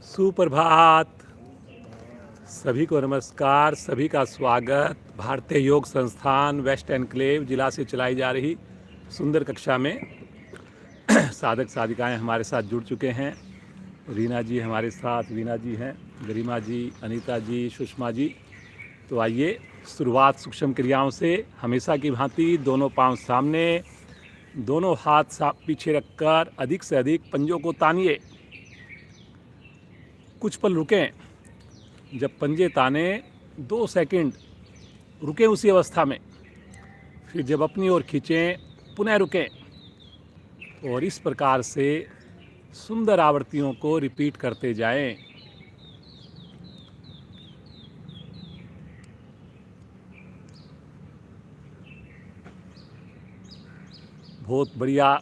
सुप्रभात। सभी को नमस्कार, सभी का स्वागत। भारतीय योग संस्थान वेस्ट एनक्लेव जिला से चलाई जा रही सुंदर कक्षा में साधक साधिकाएं हमारे साथ जुड़ चुके हैं। रीना जी हमारे साथ, वीना जी हैं, गरिमा जी, अनीता जी, सुषमा जी। तो आइए शुरुआत सूक्ष्म क्रियाओं से। हमेशा की भांति दोनों पांव सामने, दोनों हाथ पीछे रखकर अधिक से अधिक पंजों को तानिए। कुछ पल रुकें। जब पंजे ताने 2 सेकंड रुकें उसी अवस्था में, फिर जब अपनी ओर खींचें पुनः रुकें और इस प्रकार से सुंदर आवृत्तियों को रिपीट करते जाएं। बहुत बढ़िया।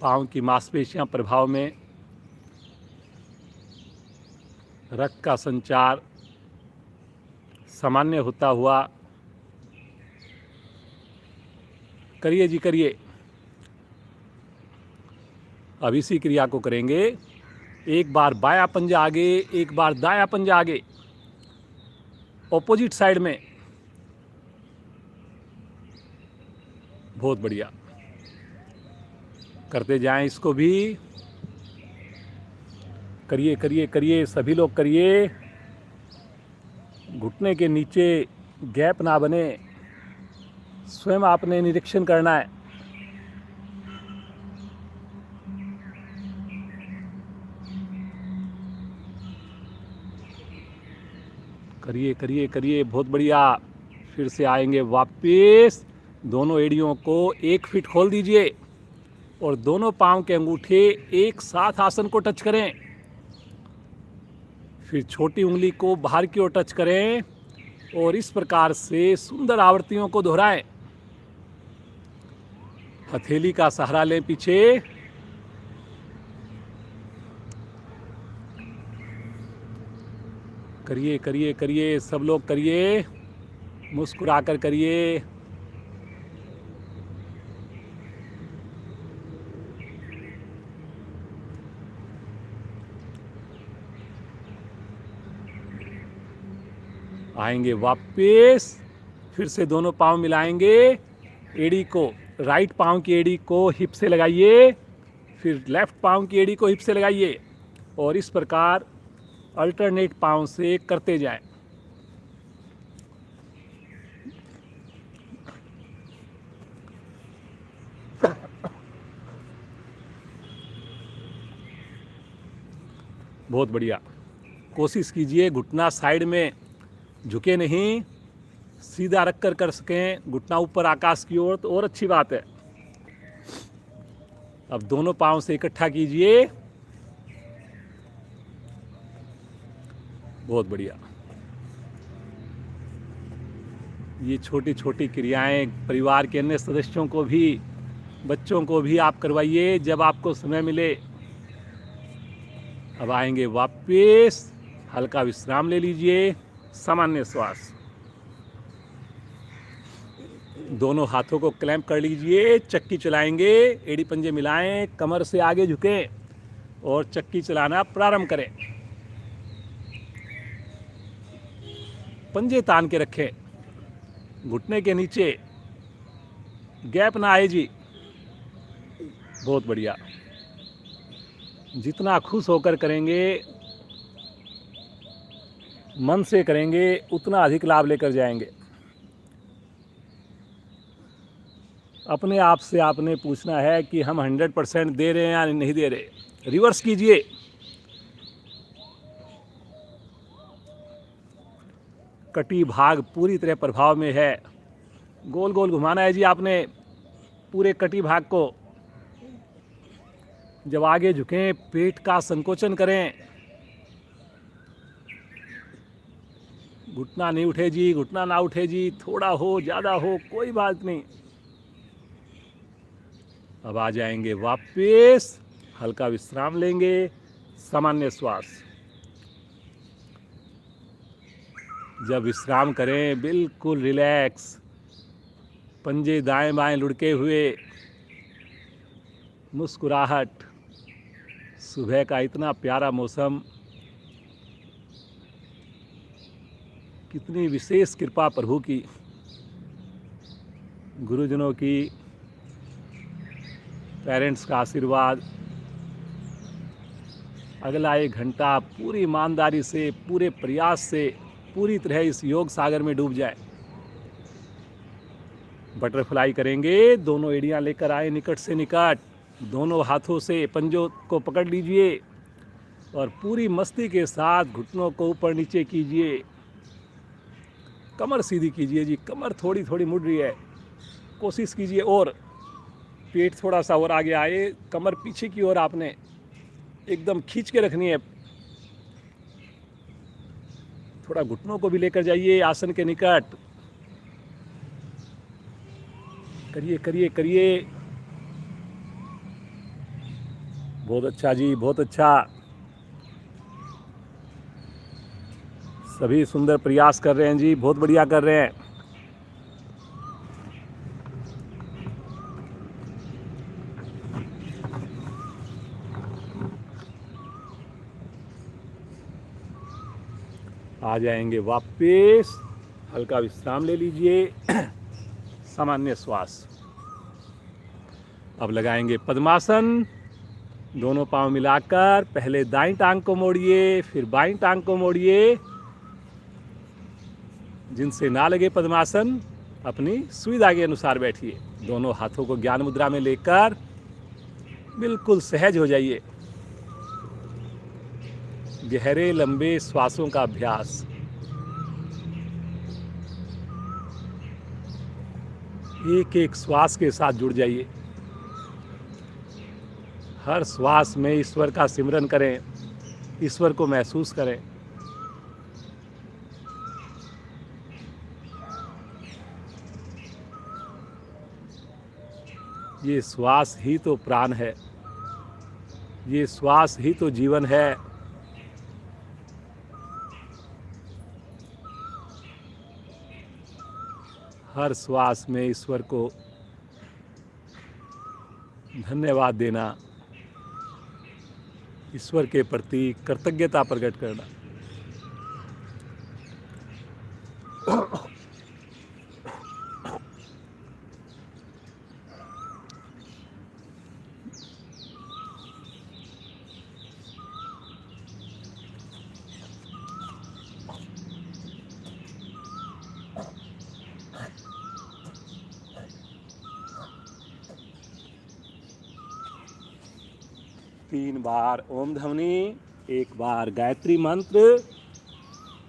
पाँव की मांसपेशियां प्रभाव में, रक्त का संचार सामान्य होता हुआ। करिए जी करिए। अब इसी क्रिया को करेंगे। एक बार बायां पंजा आगे, एक बार दायां पंजा आगे, ऑपोजिट साइड में। बहुत बढ़िया। करते जाएं इसको भी। करिए करिए करिए, सभी लोग करिए। घुटने के नीचे गैप ना बने, स्वयं आपने निरीक्षण करना है। करिए करिए करिए, बहुत बढ़िया। फिर से आएंगे वापस। दोनों एड़ियों को 1 फीट खोल दीजिए और दोनों पांव के अंगूठे एक साथ आसन को टच करें। फिर छोटी उंगली को बाहर की ओर टच करें और इस प्रकार से सुंदर आवृत्तियों को दोहराएं। हथेली का सहारा लें पीछे। करिए करिए करिए, सब लोग करिए। मुस्कुराकर करिए। आएंगे वापस। फिर से दोनों पांव मिलाएंगे। एड़ी को, राइट पांव की एड़ी को हिप से लगाइए, फिर लेफ्ट पांव की एड़ी को हिप से लगाइए और इस प्रकार अल्टरनेट पांव से करते जाएं। बहुत बढ़िया। कोशिश कीजिए घुटना साइड में झुके नहीं, सीधा रखकर कर सकें, घुटना ऊपर आकाश की ओर, तो और अच्छी बात है। अब दोनों पांव से इकट्ठा कीजिए। बहुत बढ़िया। ये छोटी छोटी क्रियाएं परिवार के अन्य सदस्यों को भी, बच्चों को भी आप करवाइए जब आपको समय मिले। अब आएंगे वापस। हल्का विश्राम ले लीजिए, सामान्य श्वास। दोनों हाथों को क्लैंप कर लीजिए। चक्की चलाएंगे। एड़ी पंजे मिलाएं, कमर से आगे झुकें और चक्की चलाना प्रारंभ करें। पंजे तान के रखें, घुटने के नीचे गैप ना आए जी। बहुत बढ़िया। जितना खुश होकर करेंगे, मन से करेंगे, उतना अधिक लाभ लेकर जाएंगे। अपने आप से आपने पूछना है कि हम 100% दे रहे हैं या नहीं दे रहे। रिवर्स कीजिए। कटी भाग पूरी तरह प्रभाव में है। गोल गोल घुमाना है जी आपने पूरे कटी भाग को। जब आगे झुकें, पेट का संकोचन करें। घुटना नहीं उठे जी, घुटना ना उठे जी, थोड़ा हो ज़्यादा हो कोई बात नहीं। अब आ जाएंगे वापस। हल्का विश्राम लेंगे, सामान्य श्वास। जब विश्राम करें बिल्कुल रिलैक्स, पंजे दाएं बाएं लुढ़के हुए, मुस्कुराहट। सुबह का इतना प्यारा मौसम, कितनी विशेष कृपा प्रभु की, गुरुजनों की, पेरेंट्स का आशीर्वाद। अगला 1 घंटा पूरी ईमानदारी से, पूरे प्रयास से, पूरी तरह इस योग सागर में डूब जाए। बटरफ्लाई करेंगे, दोनों एड़ियां लेकर आए निकट से निकट, दोनों हाथों से पंजों को पकड़ लीजिए और पूरी मस्ती के साथ घुटनों को ऊपर नीचे कीजिए। कमर सीधी कीजिए जी, कमर थोड़ी थोड़ी मुड़ रही है, कोशिश कीजिए। और पेट थोड़ा सा और आगे आए, कमर पीछे की ओर आपने एकदम खींच के रखनी है। थोड़ा घुटनों को भी लेकर जाइए आसन के निकट। करिए करिए करिए, बहुत अच्छा जी, बहुत अच्छा। सभी सुंदर प्रयास कर रहे हैं जी, बहुत बढ़िया कर रहे हैं। आ जाएंगे वापस, हल्का विश्राम ले लीजिए, सामान्य श्वास। अब लगाएंगे पद्मासन, दोनों पांव मिलाकर पहले दाईं टांग को मोड़िए, फिर बाईं टांग को मोड़िए। जिनसे ना लगे पद्मासन, अपनी सुविधा के अनुसार बैठिए। दोनों हाथों को ज्ञान मुद्रा में लेकर बिल्कुल सहज हो जाइए। गहरे लंबे श्वासों का अभ्यास। एक एक श्वास के साथ जुड़ जाइए। हर श्वास में ईश्वर का सिमरन करें, ईश्वर को महसूस करें। ये श्वास ही तो प्राण है, ये श्वास ही तो जीवन है। हर श्वास में ईश्वर को धन्यवाद देना, ईश्वर के प्रति कृतज्ञता प्रकट करना। तीन बार ओम ध्वनि, एक बार गायत्री मंत्र।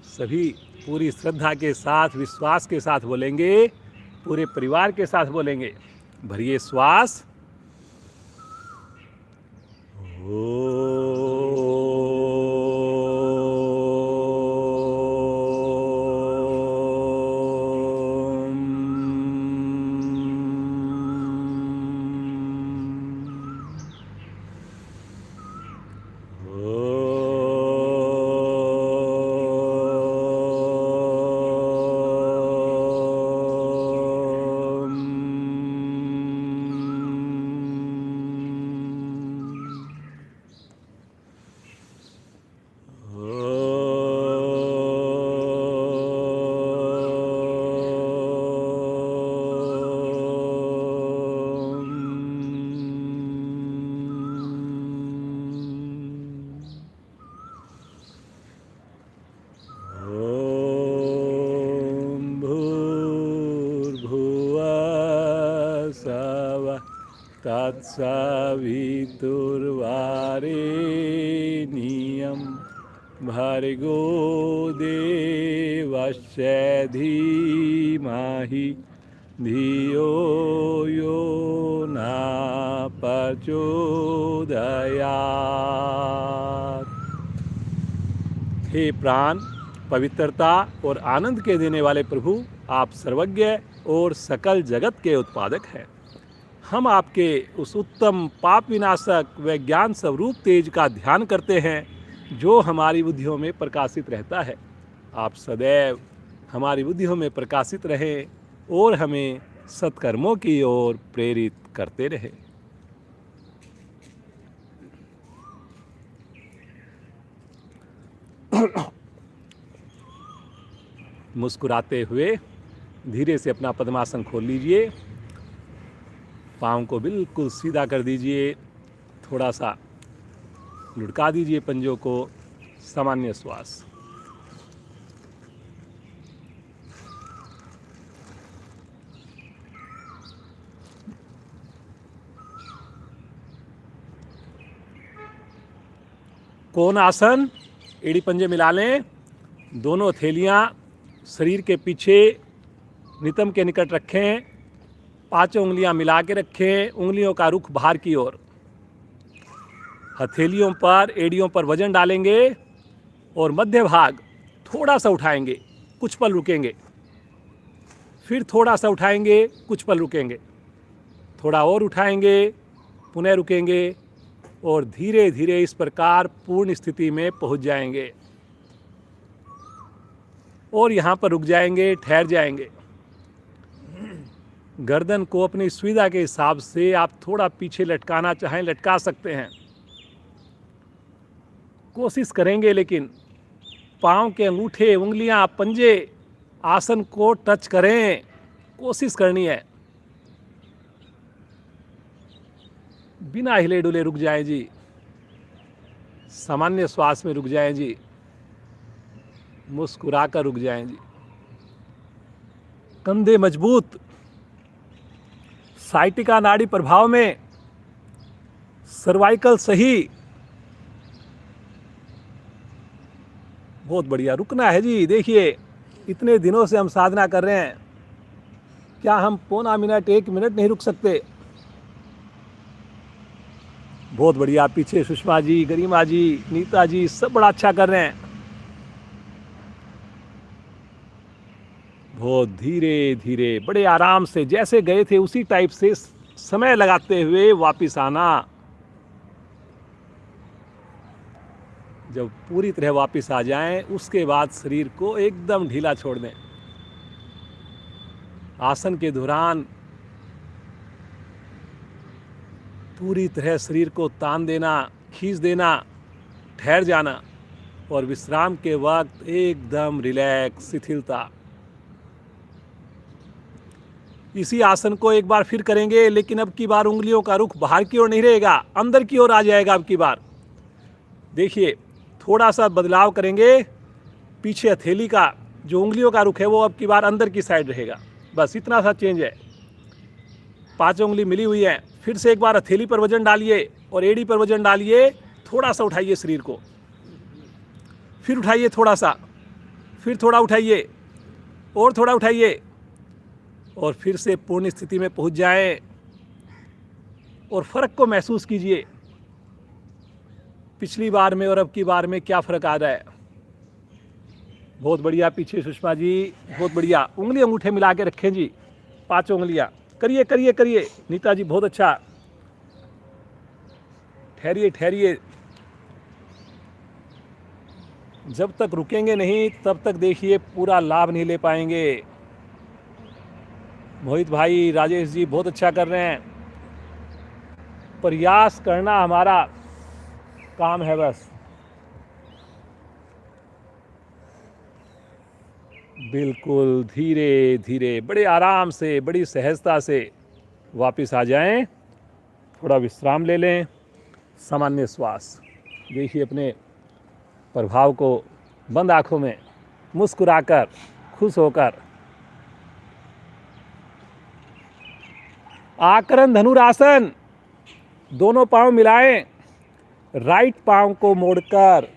सभी पूरी श्रद्धा के साथ, विश्वास के साथ बोलेंगे, पूरे परिवार के साथ बोलेंगे। भरिए श्वास। तत्सवितुर्वरेण्यं भर्गो देवस्य धीमहि धियो यो न प्रचोदयात्। हे प्राण, पवित्रता और आनंद के देने वाले प्रभु, आप सर्वज्ञ और सकल जगत के उत्पादक हैं। हम आपके उस उत्तम पाप विनाशक व ज्ञान स्वरूप तेज का ध्यान करते हैं जो हमारी बुद्धियों में प्रकाशित रहता है। आप सदैव हमारी बुद्धियों में प्रकाशित रहें और हमें सत्कर्मों की ओर प्रेरित करते रहें। मुस्कुराते हुए धीरे से अपना पद्मासन खोल लीजिए, पाँव को बिल्कुल सीधा कर दीजिए, थोड़ा सा लुढ़का दीजिए पंजों को, सामान्य श्वास। कोण आसन, एड़ी पंजे मिला लें, दोनों हथेलियां शरीर के पीछे नितंब के निकट रखें, पांचों उंगलियां मिला के रखें, उंगलियों का रुख बाहर की ओर। हथेलियों पर, एड़ियों पर वजन डालेंगे और मध्य भाग थोड़ा सा उठाएंगे, कुछ पल रुकेंगे, फिर थोड़ा सा उठाएंगे, कुछ पल रुकेंगे, थोड़ा और उठाएंगे, पुनः रुकेंगे और धीरे धीरे इस प्रकार पूर्ण स्थिति में पहुंच जाएंगे और यहाँ पर रुक जाएंगे, ठहर जाएंगे। गर्दन को अपनी सुविधा के हिसाब से आप थोड़ा पीछे लटकाना चाहें लटका सकते हैं, कोशिश करेंगे, लेकिन पाँव के अंगूठे, उंगलियां, पंजे आसन को टच करें, कोशिश करनी है। बिना हिले डुले रुक जाएं जी, सामान्य श्वास में रुक जाएं जी, मुस्कुरा कर रुक जाएं जी। कंधे मजबूत, साइटिका नाड़ी प्रभाव में, सर्वाइकल सही, बहुत बढ़िया। रुकना है जी। देखिए, इतने दिनों से हम साधना कर रहे हैं, क्या हम पौना मिनट, 1 मिनट नहीं रुक सकते? बहुत बढ़िया। पीछे सुषमा जी, गरिमा जी, नीता जी सब बड़ा अच्छा कर रहे हैं। बहुत धीरे धीरे, बड़े आराम से, जैसे गए थे उसी टाइप से समय लगाते हुए वापिस आना। जब पूरी तरह वापस आ जाएं, उसके बाद शरीर को एकदम ढीला छोड़ दें। आसन के दौरान पूरी तरह शरीर को तान देना, खींच देना, ठहर जाना और विश्राम के वक्त एकदम रिलैक्स, शिथिलता। इसी आसन को एक बार फिर करेंगे, लेकिन अब की बार उंगलियों का रुख बाहर की ओर नहीं रहेगा, अंदर की ओर आ जाएगा अब की बार। देखिए, थोड़ा सा बदलाव करेंगे, पीछे हथेली का जो उंगलियों का रुख है वो अब की बार अंदर की साइड रहेगा, बस इतना सा चेंज है। 5 उंगली मिली हुई है। फिर से एक बार हथेली पर वजन डालिए और एड़ी पर वजन डालिए, थोड़ा सा उठाइए शरीर को, फिर उठाइए थोड़ा सा, फिर थोड़ा उठाइए और थोड़ा उठाइए और फिर से पूर्ण स्थिति में पहुंच जाएं और फर्क को महसूस कीजिए, पिछली बार में और अब की बार में क्या फ़र्क आ रहा है। बहुत बढ़िया। पीछे सुषमा जी, बहुत बढ़िया। उंगली अंगूठे मिला के रखें जी, 5 उंगलियां। करिए करिए करिए। नीता जी बहुत अच्छा। ठहरिए ठहरिए। जब तक रुकेंगे नहीं तब तक देखिए पूरा लाभ नहीं ले पाएंगे। मोहित भाई, राजेश जी बहुत अच्छा कर रहे हैं। प्रयास करना हमारा काम है बस। बिल्कुल धीरे धीरे, बड़े आराम से, बड़ी सहजता से वापस आ जाएं। थोड़ा विश्राम ले लें, सामान्य श्वास। देखिए अपने प्रभाव को बंद आंखों में, मुस्कुराकर, खुश होकर। आकरण धनुरासन, दोनों पांव मिलाएं, राइट पांव को मोड़कर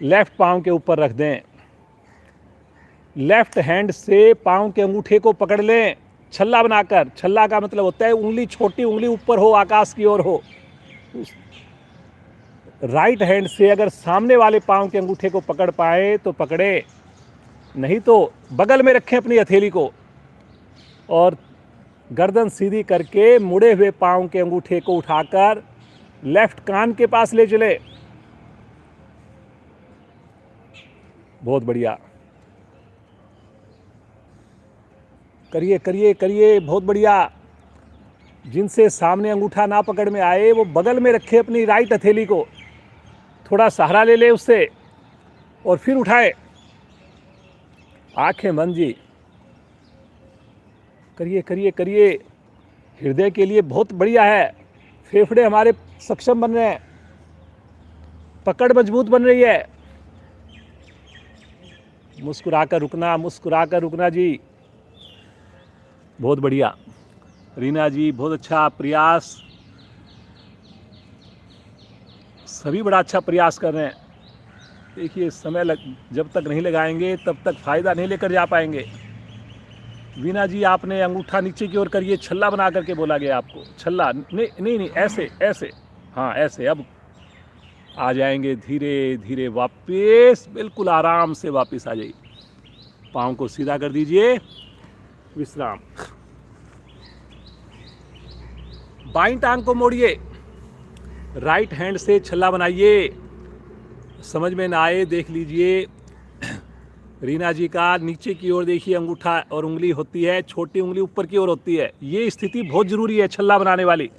लेफ्ट पांव के ऊपर रख दें। लेफ्ट हैंड से पांव के अंगूठे को पकड़ लें, छल्ला बनाकर। छल्ला का मतलब होता है उंगली, छोटी उंगली ऊपर हो, आकाश की ओर हो। राइट हैंड से अगर सामने वाले पांव के अंगूठे को पकड़ पाए तो पकड़े, नहीं तो बगल में रखें अपनी हथेली को और गर्दन सीधी करके मुड़े हुए पांव के अंगूठे को उठाकर लेफ्ट कान के पास ले चले। बहुत बढ़िया। करिए करिए करिए, बहुत बढ़िया। जिनसे सामने अंगूठा ना पकड़ में आए वो बगल में रखे अपनी राइट हथेली को, थोड़ा सहारा ले ले उससे और फिर उठाए। आंखें बंद जी, करिए करिए करिए। हृदय के लिए बहुत बढ़िया है, फेफड़े हमारे सक्षम बन रहे हैं, पकड़ मजबूत बन रही है। मुस्कुराकर रुकना, मुस्कुराकर रुकना जी, बहुत बढ़िया। रीना जी बहुत अच्छा प्रयास, सभी बड़ा अच्छा प्रयास कर रहे हैं। देखिए समय जब तक नहीं लगाएंगे तब तक फ़ायदा नहीं लेकर जा पाएंगे। वीना जी आपने अंगूठा नीचे की ओर करिए, छल्ला बना करके बोला गया आपको, छल्ला नहीं नहीं नहीं, ऐसे ऐसे, हाँ ऐसे। अब आ जाएंगे धीरे धीरे वापस, बिल्कुल आराम से वापस आ जाइए। पाँव को सीधा कर दीजिए, विश्राम। बाईं टांग को मोड़िए, राइट हैंड से छल्ला बनाइए। समझ में ना आए देख लीजिए, रीना जी का नीचे की ओर देखिए अंगूठा और उंगली होती है, छोटी उंगली ऊपर की ओर होती है। ये स्थिति बहुत जरूरी है छल्ला बनाने वाली।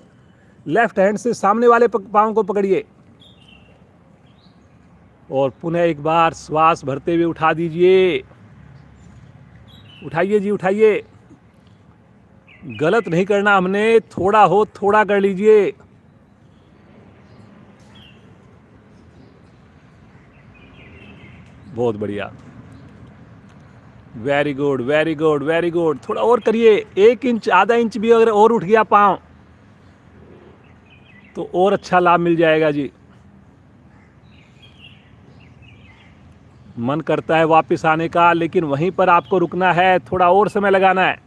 लेफ्ट हैंड से सामने वाले पाँव को पकड़िए और पुनः एक बार श्वास भरते हुए उठा दीजिए। उठाइए जी उठाइए, गलत नहीं करना हमने, थोड़ा हो थोड़ा कर लीजिए। बहुत बढ़िया, very good very good very good. थोड़ा और करिए, 1 इंच आधा इंच भी अगर और उठ गया पाँव तो और अच्छा लाभ मिल जाएगा जी। मन करता है वापस आने का, लेकिन वहीं पर आपको रुकना है, थोड़ा और समय लगाना है।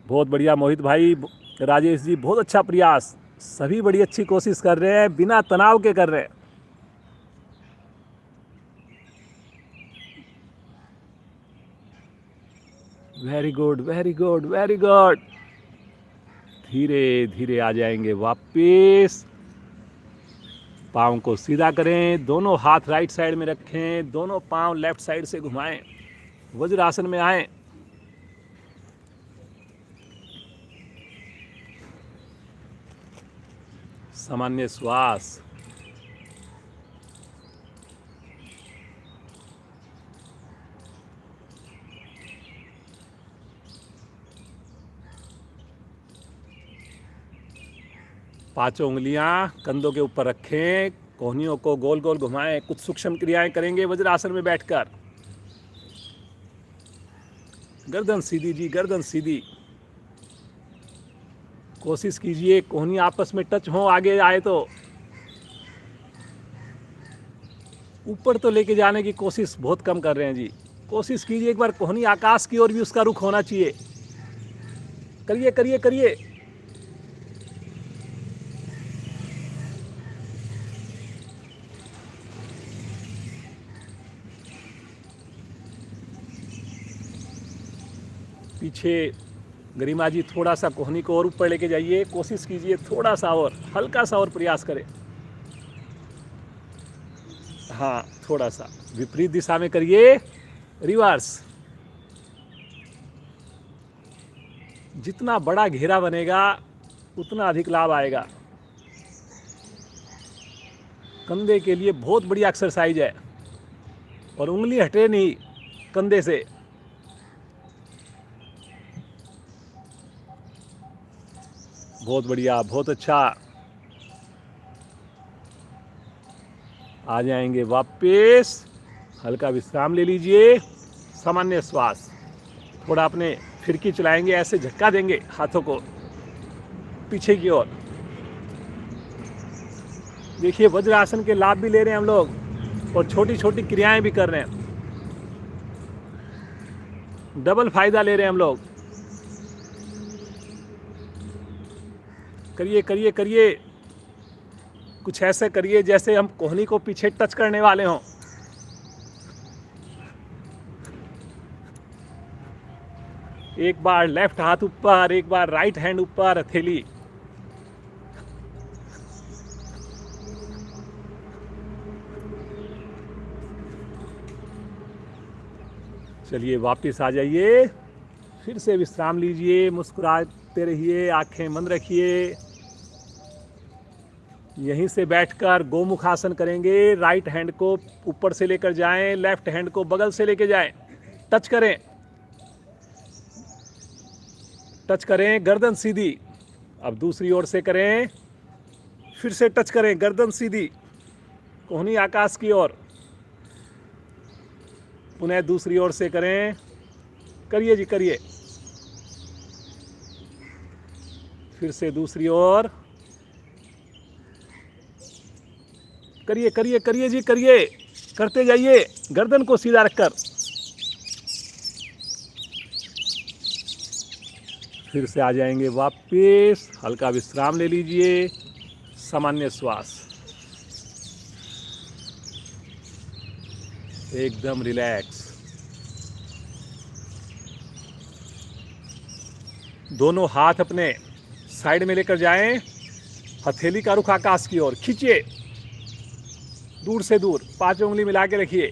बहुत बढ़िया मोहित भाई, राजेश जी बहुत अच्छा प्रयास, सभी बड़ी अच्छी कोशिश कर रहे हैं, बिना तनाव के कर रहे हैं। Very good very good very good. धीरे धीरे आ जाएंगे वापस। पाँव को सीधा करें, दोनों हाथ राइट साइड में रखें, दोनों पाँव लेफ्ट साइड से घुमाएं, वज्रासन में आएं। सामान्य श्वास। पांचों उंगलियां कंधों के ऊपर रखें, कोहनियों को गोल गोल घुमाएं। कुछ सूक्ष्म क्रियाएं करेंगे वज्रासन में बैठकर। गर्दन सीधी जी, गर्दन सीधी। कोशिश कीजिए कोहनी आपस में टच हो, आगे आए तो ऊपर तो लेके जाने की कोशिश बहुत कम कर रहे हैं जी। कोशिश कीजिए एक बार कोहनी आकाश की ओर भी उसका रुख होना चाहिए। करिए करिए करिए। पीछे गरिमा जी थोड़ा सा कोहनी को और ऊपर लेके जाइए, कोशिश कीजिए थोड़ा सा और, हल्का सा और प्रयास करें। हाँ थोड़ा सा विपरीत दिशा में करिए, रिवर्स। जितना बड़ा घेरा बनेगा उतना अधिक लाभ आएगा। कंधे के लिए बहुत बढ़िया एक्सरसाइज है, और उंगली हटे नहीं कंधे से। बहुत बढ़िया, बहुत अच्छा। आ जाएंगे वापस, हल्का विश्राम ले लीजिए, सामान्य श्वास। थोड़ा अपने फिरकी चलाएंगे, ऐसे झटका देंगे हाथों को पीछे की ओर। देखिए वज्रासन के लाभ भी ले रहे हैं हम लोग, और छोटी छोटी क्रियाएं भी कर रहे हैं, डबल फायदा ले रहे हैं हम लोग। करिए करिए करिए, कुछ ऐसे करिए जैसे हम कोहनी को पीछे टच करने वाले हों। एक बार लेफ्ट हाथ ऊपर, एक बार राइट हैंड ऊपर, हथेली। चलिए वापस आ जाइए, फिर से विश्राम लीजिए, मुस्कुराते रहिए, आंखें बंद रखिए। यहीं से बैठकर गोमुख आसन करेंगे। राइट हैंड को ऊपर से लेकर जाएं, लेफ्ट हैंड को बगल से लेकर जाएं, टच करें, टच करें, गर्दन सीधी। अब दूसरी ओर से करें, फिर से टच करें, गर्दन सीधी, कोहनी आकाश की ओर। पुनः दूसरी ओर से करें, करिए जी करिए, फिर से दूसरी ओर, करिए करिए करिए जी करिए, करते जाइए, गर्दन को सीधा रखकर। फिर से आ जाएंगे वापस, हल्का विश्राम ले लीजिए, सामान्य श्वास, एकदम रिलैक्स। दोनों हाथ अपने साइड में लेकर जाएं, हथेली का रुख आकाश की ओर, खींचिए दूर से दूर, 5 उंगली मिला के रखिए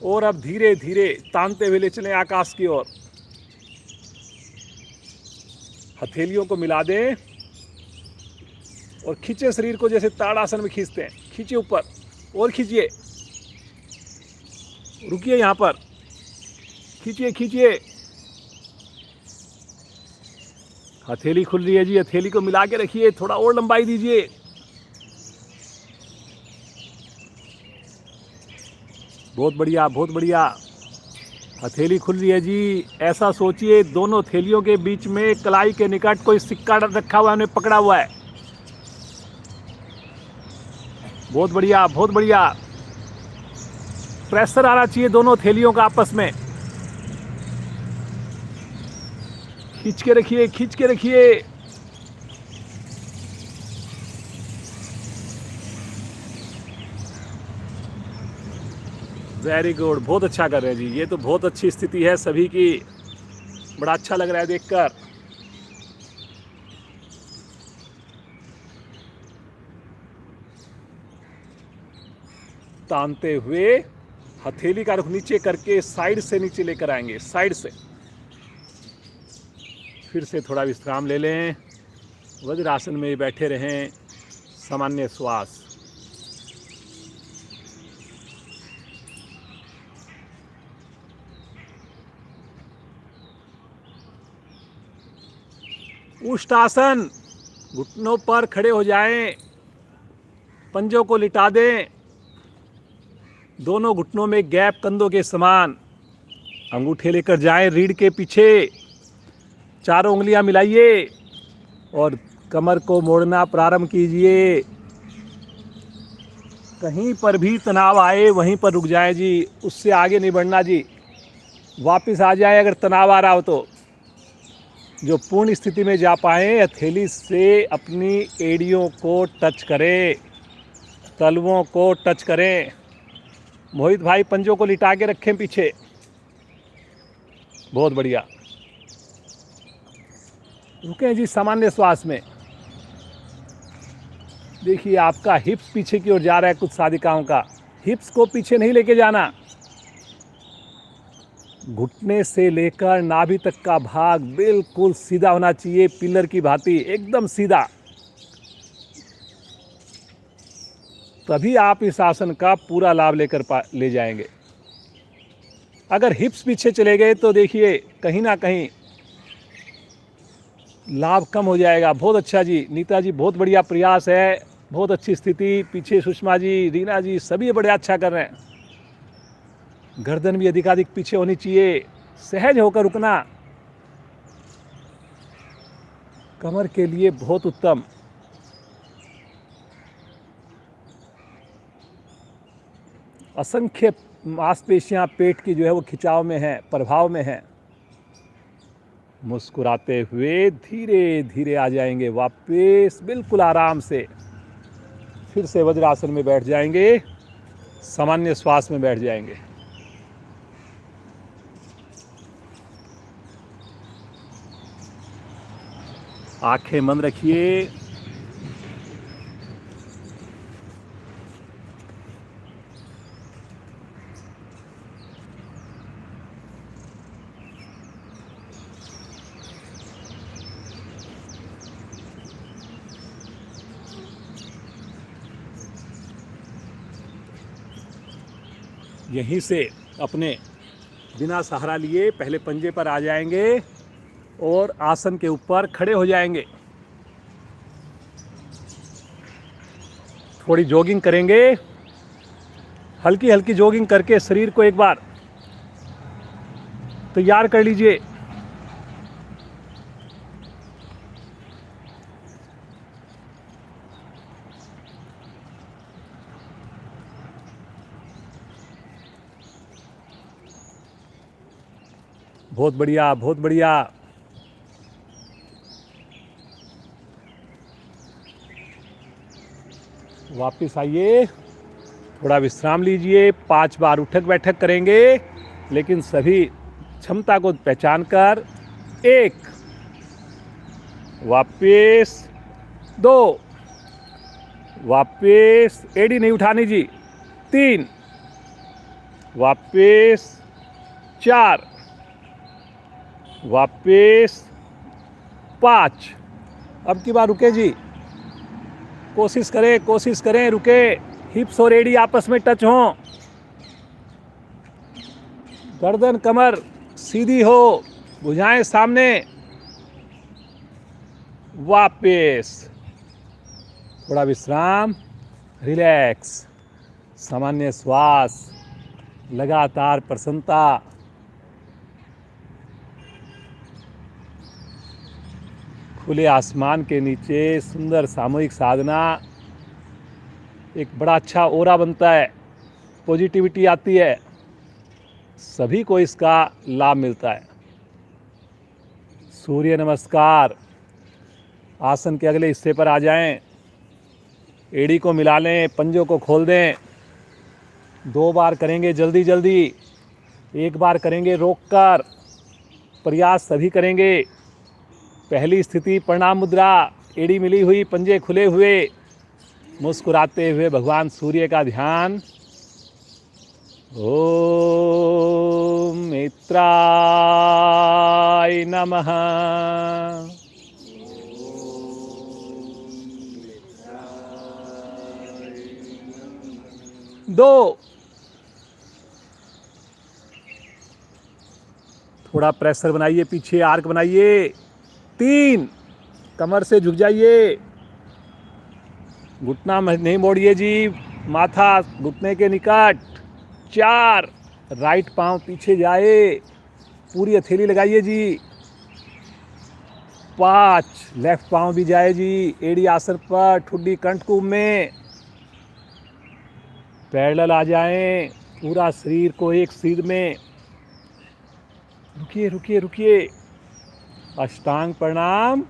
और अब धीरे धीरे तानते हुए ले चलें आकाश की ओर। हथेलियों को मिला दें और खींचे शरीर को, जैसे ताड़ासन में खींचते हैं, खींचिए ऊपर और खींचिए, रुकिए यहां पर, खींचिए खींचिए, हथेली खुल रही है जी, हथेली को मिला के रखिए, थोड़ा और लंबाई दीजिए। बहुत बढ़िया बहुत बढ़िया, हथेली खुल रही है जी। ऐसा सोचिए दोनों थैलियों के बीच में कलाई के निकट कोई सिक्का रखा हुआ है, उन्हें पकड़ा हुआ है। बहुत बढ़िया बहुत बढ़िया, प्रेशर आना चाहिए दोनों थैलियों का आपस में। खींच के रखिए, खींच के रखिए। वेरी गुड, बहुत अच्छा कर रहे हैं जी, ये तो बहुत अच्छी स्थिति है सभी की, बड़ा अच्छा लग रहा है देखकर। तानते हुए हथेली का रुख नीचे करके साइड से नीचे लेकर आएंगे, साइड से। फिर से थोड़ा विश्राम ले लें, वज्रासन में बैठे रहें, सामान्य श्वास। उष्टासन, घुटनों पर खड़े हो जाएं, पंजों को लिटा दें, दोनों घुटनों में गैप कंधों के समान, अंगूठे लेकर जाएं रीढ़ के पीछे, चारों उंगलियां मिलाइए और कमर को मोड़ना प्रारंभ कीजिए। कहीं पर भी तनाव आए वहीं पर रुक जाएं जी, उससे आगे नहीं बढ़ना जी, वापस आ जाए अगर तनाव आ रहा हो तो। जो पूर्ण स्थिति में जा पाए, हथेली से अपनी एड़ियों को टच करें, तलवों को टच करें। मोहित भाई पंजों को लिटा के रखें पीछे, बहुत बढ़िया। रुकें जी सामान्य श्वास में। देखिए आपका हिप्स पीछे की ओर जा रहा है, कुछ साधिकाओं का हिप्स को पीछे नहीं लेके जाना, घुटने से लेकर नाभि तक का भाग बिल्कुल सीधा होना चाहिए, पिलर की भांति एकदम सीधा। तभी आप इस आसन का पूरा लाभ लेकर ले जाएंगे। अगर हिप्स पीछे चले गए तो देखिए कहीं ना कहीं लाभ कम हो जाएगा। बहुत अच्छा जी, नीता जी बहुत बढ़िया प्रयास है, बहुत अच्छी स्थिति। पीछे सुषमा जी, रीना जी सभी बड़े अच्छा कर रहे हैं। गर्दन भी अधिकाधिक पीछे होनी चाहिए, सहज होकर रुकना कमर के लिए बहुत उत्तम। असंख्य मांसपेशियां पेट की जो है वो खिंचाव में है, प्रभाव में है। मुस्कुराते हुए धीरे धीरे आ जाएंगे वापस, बिल्कुल आराम से। फिर से वज्रासन में बैठ जाएंगे, सामान्य श्वास में बैठ जाएंगे। आंखें बंद रखिए। यहीं से अपने बिना सहारा लिए पहले पंजे पर आ जाएंगे और आसन के ऊपर खड़े हो जाएंगे। थोड़ी जॉगिंग करेंगे, हल्की हल्की जॉगिंग करके शरीर को एक बार तैयार कर लीजिए। बहुत बढ़िया, बहुत बढ़िया। वापस आइए, थोड़ा विश्राम लीजिए। 5 बार उठक बैठक करेंगे, लेकिन सभी क्षमता को पहचान कर। 1, वापस 2, वापस, एड़ी नहीं उठानी जी। 3, वापस 4, वापस 5। अब की बार रुके जी, कोशिश करें रुके। हिप्स और एड़ी आपस में टच हों, गर्दन कमर सीधी हो, भुजाएं सामने। वापस थोड़ा विश्राम, रिलैक्स, सामान्य श्वास, लगातार प्रसन्नता। खुले आसमान के नीचे सुंदर सामूहिक साधना, एक बड़ा अच्छा ओरा बनता है, पॉजिटिविटी आती है, सभी को इसका लाभ मिलता है। सूर्य नमस्कार। आसन के अगले हिस्से पर आ जाएं, एड़ी को मिला लें, पंजों को खोल दें। 2 बार करेंगे जल्दी जल्दी, 1 बार करेंगे रोककर। प्रयास सभी करेंगे। पहली स्थिति प्रणाम मुद्रा, एड़ी मिली हुई, पंजे खुले हुए, मुस्कुराते हुए भगवान सूर्य का ध्यान। ओम मित्राय नमः। 2, थोड़ा प्रेशर बनाइए, पीछे आर्क बनाइए। 3, कमर से झुक जाइए, घुटना नहीं मोड़िए जी, माथा घुटने के निकट। 4, राइट पांव पीछे जाए, पूरी हथेली लगाइए जी। 5, लेफ्ट पांव भी जाए जी, एड़ी आसन पर, ठुड्डी कंठकूप में। पैरेलल आ जाएं, पूरा शरीर को एक सीध में। रुकिए रुकिए रुकिए, अष्टांग प्रणाम।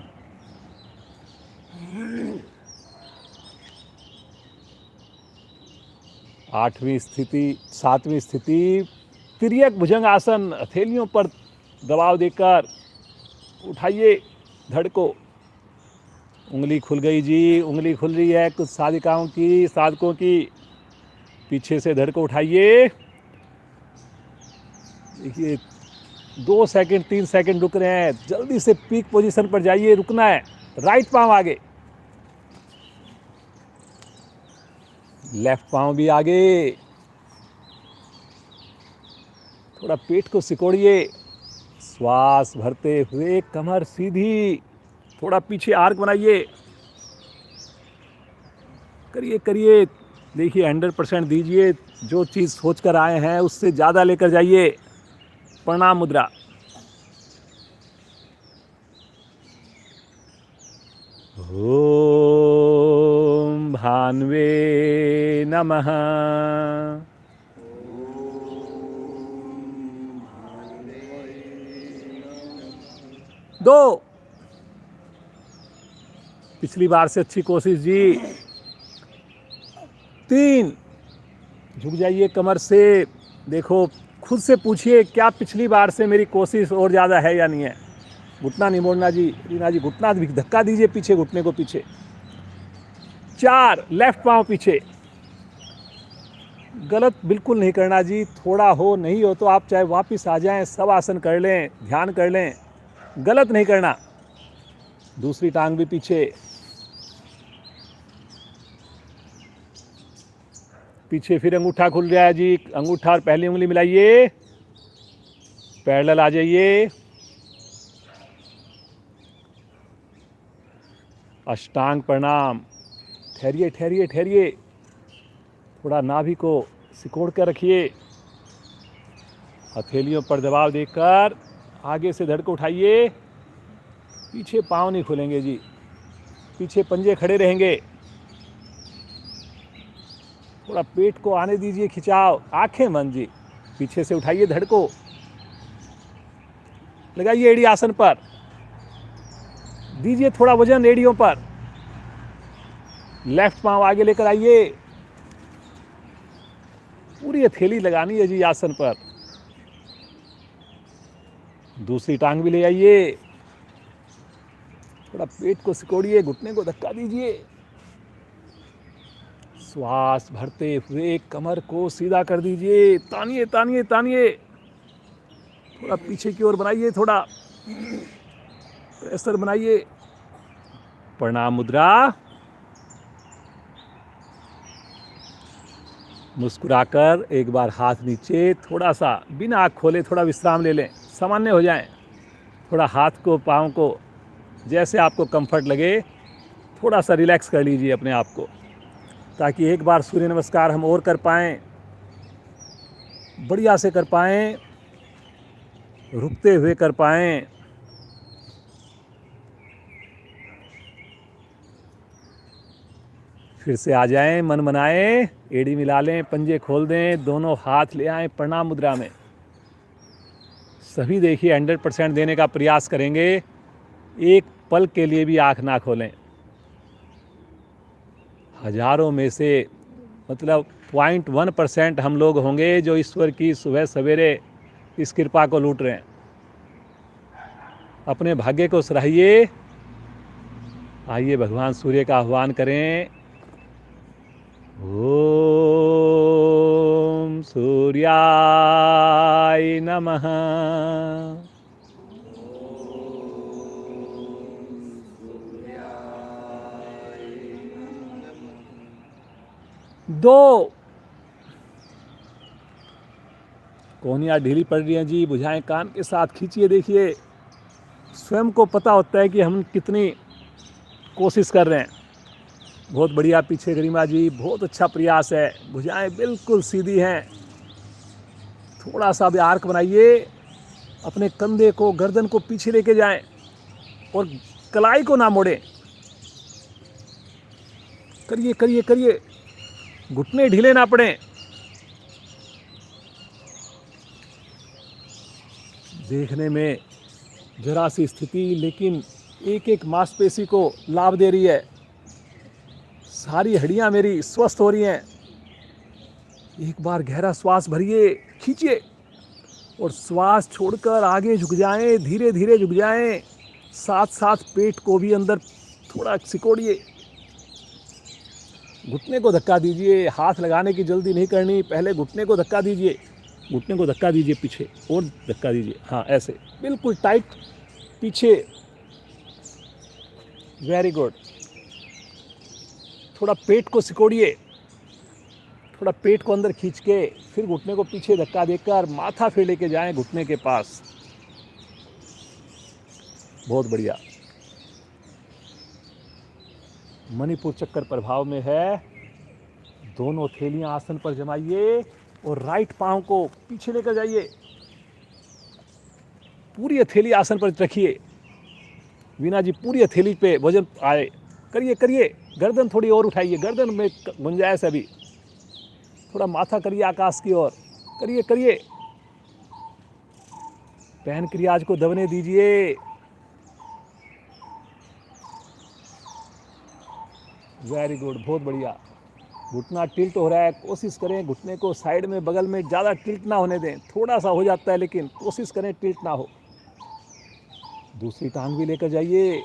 सातवीं स्थिति तिर्यक भुजंग आसन। हथेलियों पर दबाव देकर उठाइए धड़ को। उंगली खुल गई जी, उंगली खुल रही है कुछ साधकों की। पीछे से धड़ को उठाइए। देखिए 2 सेकंड 3 सेकंड रुक रहे हैं, जल्दी से पीक पोजीशन पर जाइए, रुकना है। राइट पांव आगे, लेफ्ट पांव भी आगे। थोड़ा पेट को सिकोड़िए, श्वास भरते हुए कमर सीधी, थोड़ा पीछे आर्क बनाइए। करिए, देखिए 100% दीजिए, जो चीज़ सोच कर आए हैं उससे ज़्यादा लेकर जाइए। प्रणाम मुद्रा। ओम भान्वे नमः। 2, पिछली बार से अच्छी कोशिश जी। 3, झुक जाइए कमर से। देखो खुद से पूछिए, क्या पिछली बार से मेरी कोशिश और ज़्यादा है या नहीं है। घुटना नहीं मोड़ना जी, रीना जी, घुटना धक्का दीजिए पीछे, घुटने को पीछे। 4, लेफ्ट पांव पीछे। गलत बिल्कुल नहीं करना जी, थोड़ा हो नहीं हो तो आप चाहे वापस आ जाएं, सब आसन कर लें, ध्यान कर लें, गलत नहीं करना। दूसरी टांग भी पीछे। पीछे फिर अंगूठा खुल रहा है जी, अंगूठा और पहली उंगली मिलाइए, पैरेलल आ जाइए, अष्टांग प्रणाम। ठहरिए ठहरिए ठहरिए, थोड़ा नाभि को सिकोड़ कर रखिए, हथेलियों पर दबाव देकर आगे से धड़ को उठाइए, पीछे पाँव नहीं खुलेंगे जी, पीछे पंजे खड़े रहेंगे, थोड़ा पेट को आने दीजिए खिंचाव, आंखें बंद जी, पीछे से उठाइए धड़ को, लगाइए एड़ी आसन पर, दीजिए थोड़ा वजन एड़ियों पर, लेफ्ट पांव आगे लेकर आइए, पूरी हथेली लगानी है जी आसन पर, दूसरी टांग भी ले आइए, थोड़ा पेट को सिकोड़िए, घुटने को धक्का दीजिए, श्वास भरते हुए कमर को सीधा कर दीजिए, तानिए तानिए तानिए, थोड़ा पीछे की ओर बनाइए, थोड़ा प्रेशर बनाइए, प्रणाम मुद्रा, मुस्कुराकर एक बार हाथ नीचे, थोड़ा सा बिना आँख खोले थोड़ा विश्राम ले लें, सामान्य हो जाएं, थोड़ा हाथ को पाँव को जैसे आपको कंफर्ट लगे थोड़ा सा रिलैक्स कर लीजिए अपने आप को, ताकि एक बार सूर्य नमस्कार हम और कर पाएँ, बढ़िया से कर पाएँ, रुकते हुए कर पाएँ। फिर से आ जाएं, मन मनाएं, एड़ी मिला लें, पंजे खोल दें, दोनों हाथ ले आएं प्रणाम मुद्रा में। सभी देखिए 100% देने का प्रयास करेंगे, एक पल के लिए भी आंख ना खोलें। हजारों में से मतलब 0.1% हम लोग होंगे जो ईश्वर की सुबह सवेरे इस कृपा को लूट रहे हैं। अपने भाग्य को सराहिए। आइए भगवान सूर्य का आह्वान करें। ओम सूर्याय नमः। दो कोहनियाँ ढीली पड़ रही हैं जी, बुझाएं कान के साथ, खींचिए, देखिए स्वयं को पता होता है कि हम कितनी कोशिश कर रहे हैं। बहुत बढ़िया, पीछे गरिमा जी, बहुत अच्छा प्रयास है। भुजाएं बिल्कुल सीधी हैं, थोड़ा सा भी आर्क बनाइए, अपने कंधे को गर्दन को पीछे लेके जाएं और कलाई को ना मोड़ें। करिए करिए करिए, घुटने ढीले ना पड़ें। देखने में जरा सी स्थिति, लेकिन एक एक मांसपेशी को लाभ दे रही है। सारी हड्डियां मेरी स्वस्थ हो रही हैं। एक बार गहरा श्वास भरिए, खींचिए और श्वास छोड़कर आगे झुक जाएं, धीरे धीरे झुक जाएं। साथ साथ पेट को भी अंदर थोड़ा सिकोड़िए। घुटने को धक्का दीजिए, हाथ लगाने की जल्दी नहीं करनी, पहले घुटने को धक्का दीजिए, घुटने को धक्का दीजिए, पीछे और धक्का दीजिए। हाँ, ऐसे बिल्कुल टाइट पीछे। Very good. थोड़ा पेट को सिकोड़िए, थोड़ा पेट को अंदर खींच के फिर घुटने को पीछे धक्का देकर माथा फिर लेके जाएं घुटने के पास। बहुत बढ़िया। मणिपुर चक्कर प्रभाव में है। दोनों थैलियां आसन पर जमाइए और राइट पांव को पीछे लेकर जाइए। पूरी हथेली आसन पर रखिए। वीना जी, पूरी हथेली पे वजन आए। करिए करिए, गर्दन थोड़ी और उठाइए, गर्दन में गुंजाइश अभी। थोड़ा माथा करिए आकाश की ओर। करिए करिए, पैनक्रियाज को दबने दीजिए। वेरी गुड, बहुत बढ़िया। घुटना टिल्ट हो रहा है, कोशिश करें घुटने को साइड में बगल में ज़्यादा टिल्ट ना होने दें। थोड़ा सा हो जाता है लेकिन कोशिश करें टिल्ट ना हो। दूसरी टांग भी लेकर जाइए।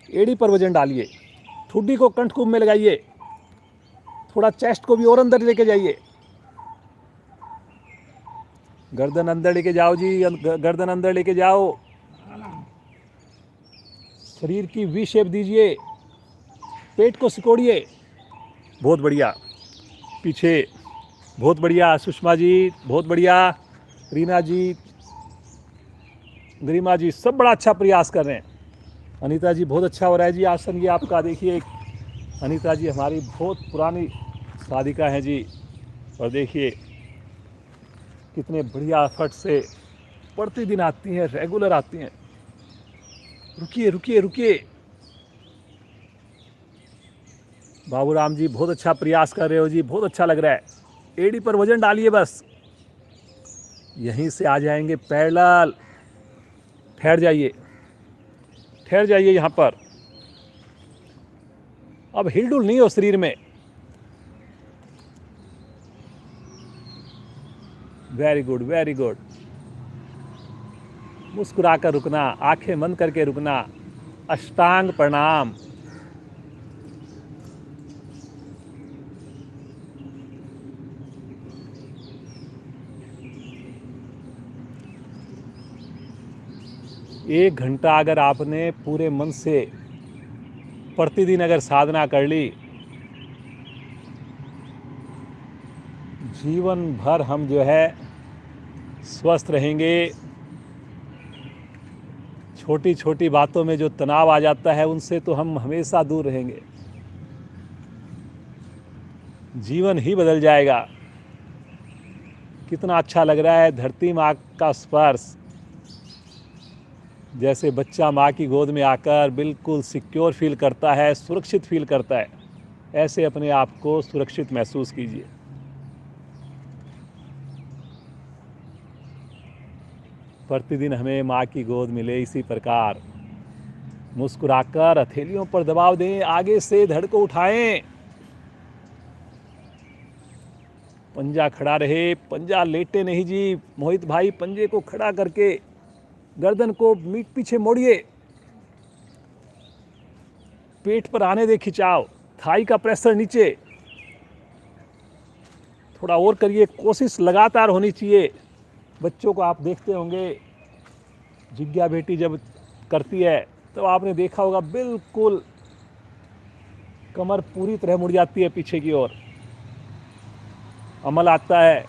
एड़ी पर वजन डालिए, ठुड्डी को कंठकुंभ में लगाइए। थोड़ा चेस्ट को भी और अंदर लेके जाइए। गर्दन अंदर लेके जाओ जी, गर्दन अंदर लेके जाओ। शरीर की वी शेप दीजिए। पेट को सिकोड़िए। बहुत बढ़िया। पीछे बहुत बढ़िया, सुषमा जी बहुत बढ़िया, रीना जी, गरिमा जी, सब बड़ा अच्छा प्रयास कर रहे हैं। अनीता जी बहुत अच्छा हो रहा है जी आसन ये आपका। देखिए अनीता जी हमारी बहुत पुरानी साधिका हैं जी, और देखिए कितने बढ़िया एफर्ट से प्रतिदिन आती हैं, रेगुलर आती हैं। रुकिए रुकिए रुकिए, बाबूराम जी बहुत अच्छा प्रयास कर रहे हो जी, बहुत अच्छा लग रहा है। एड़ी पर वजन डालिए बस, यहीं से आ जाएंगे पैरेलल। ठहर जाइए, ठहर जाइए यहाँ पर। अब हिलडुल नहीं हो शरीर में। Very good very good. मुस्कुराकर रुकना, आंखें बंद करके रुकना, अष्टांग प्रणाम। एक घंटा अगर आपने पूरे मन से प्रतिदिन अगर साधना कर ली, जीवन भर हम जो है स्वस्थ रहेंगे। छोटी छोटी बातों में जो तनाव आ जाता है उनसे तो हम हमेशा दूर रहेंगे। जीवन ही बदल जाएगा। कितना अच्छा लग रहा है धरती माँ का स्पर्श। जैसे बच्चा माँ की गोद में आकर बिल्कुल सिक्योर फील करता है, सुरक्षित फील करता है, ऐसे अपने आप को सुरक्षित महसूस कीजिए। प्रतिदिन हमें माँ की गोद मिले इसी प्रकार। मुस्कुराकर हथेलियों पर दबाव दें, आगे से धड़ को उठाएं, पंजा खड़ा रहे, पंजा लेटे नहीं जी। मोहित भाई पंजे को खड़ा करके गर्दन को पीछे मोड़िए, पेट पर आने दे खिंचाव, थाई का प्रेशर नीचे। थोड़ा और करिए, कोशिश लगातार होनी चाहिए। बच्चों को आप देखते होंगे, जिज्ञा बेटी जब करती है तो आपने देखा होगा बिल्कुल कमर पूरी तरह मुड़ जाती है पीछे की ओर। अमल आता है,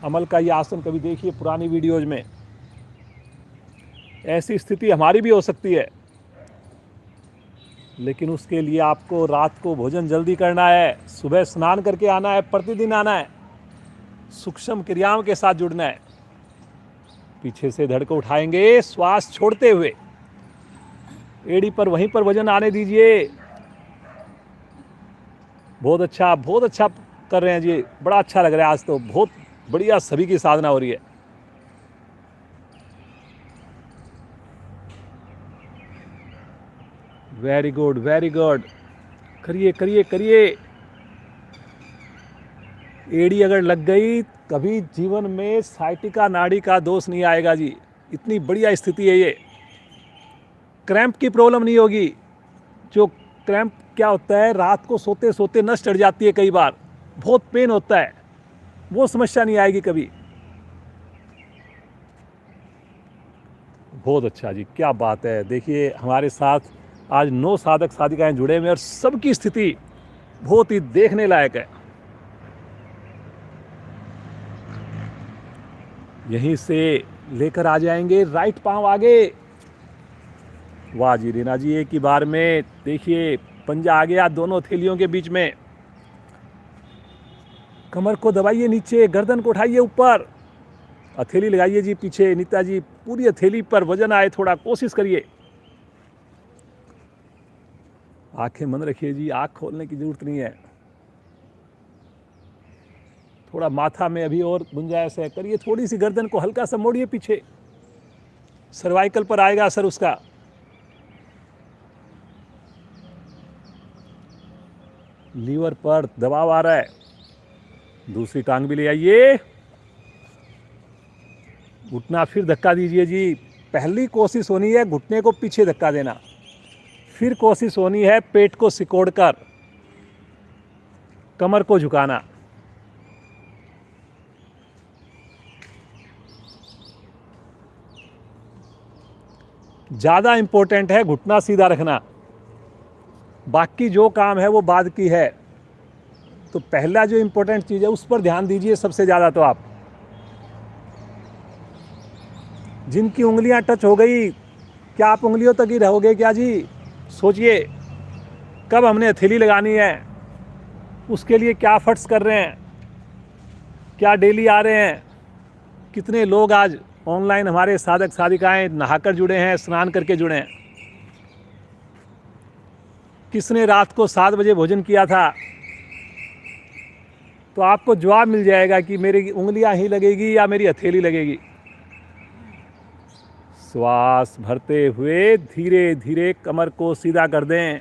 अमल का ये आसन कभी देखिए पुरानी वीडियोज में। ऐसी स्थिति हमारी भी हो सकती है, लेकिन उसके लिए आपको रात को भोजन जल्दी करना है, सुबह स्नान करके आना है, प्रतिदिन आना है, सूक्ष्म क्रियाओं के साथ जुड़ना है। पीछे से धड़ को उठाएंगे, श्वास छोड़ते हुए एड़ी पर वहीं पर वजन आने दीजिए। बहुत अच्छा कर रहे हैं जी, बड़ा अच्छा लग रहा है आज तो। बहुत बढ़िया सभी की साधना हो रही है। Very good very good. करिए करिए करिए। एड़ी अगर लग गई कभी जीवन में साइटिका नाड़ी का दोष नहीं आएगा जी। इतनी बढ़िया स्थिति है ये। क्रैम्प की प्रॉब्लम नहीं होगी। जो क्रैम्प क्या होता है, रात को सोते सोते नस चढ़ जाती है, कई बार बहुत पेन होता है, वो समस्या नहीं आएगी कभी। बहुत अच्छा जी, क्या बात है। देखिए हमारे साथ आज 9 साधक साधिकाएं जुड़े हुए और सबकी स्थिति बहुत ही देखने लायक है। यहीं से लेकर आ जाएंगे राइट पांव आगे। वाह जी रीना जी, एक ही बार में देखिए पंजा आ गया दोनों हथेलियों के बीच में। कमर को दबाइए नीचे, गर्दन को उठाइए ऊपर, हथेली लगाइए जी पीछे। नीता जी पूरी हथेली पर वजन आए, थोड़ा कोशिश करिए। आंखें बंद रखिए जी, आंख खोलने की जरूरत नहीं है। थोड़ा माथा में अभी और गुंजाइश है, करिए। थोड़ी सी गर्दन को हल्का सा मोड़िए पीछे, सर्वाइकल पर आएगा असर उसका। लीवर पर दबाव आ रहा है, दूसरी टांग भी ले आइए। घुटना फिर धक्का दीजिए जी। पहली कोशिश होनी है घुटने को पीछे धक्का देना, फिर कोशिश होनी है पेट को सिकोड़कर कमर को झुकाना। ज़्यादा इंपॉर्टेंट है घुटना सीधा रखना, बाकी जो काम है वो बाद की है। तो पहला जो इम्पोर्टेंट चीज़ है उस पर ध्यान दीजिए सबसे ज़्यादा। तो आप जिनकी उंगलियां टच हो गई, क्या आप उंगलियों तक ही रहोगे क्या जी? सोचिए, कब हमने हथेली लगानी है, उसके लिए क्या एफर्ट्स कर रहे हैं, क्या डेली आ रहे हैं। कितने लोग आज ऑनलाइन हमारे साधक साधिकाएं नहाकर जुड़े हैं, स्नान करके जुड़े हैं। किसने रात को 7 बजे भोजन किया था? तो आपको जवाब मिल जाएगा कि मेरी उंगलियां ही लगेगी या मेरी हथेली लगेगी। श्वास भरते हुए धीरे धीरे कमर को सीधा कर दें।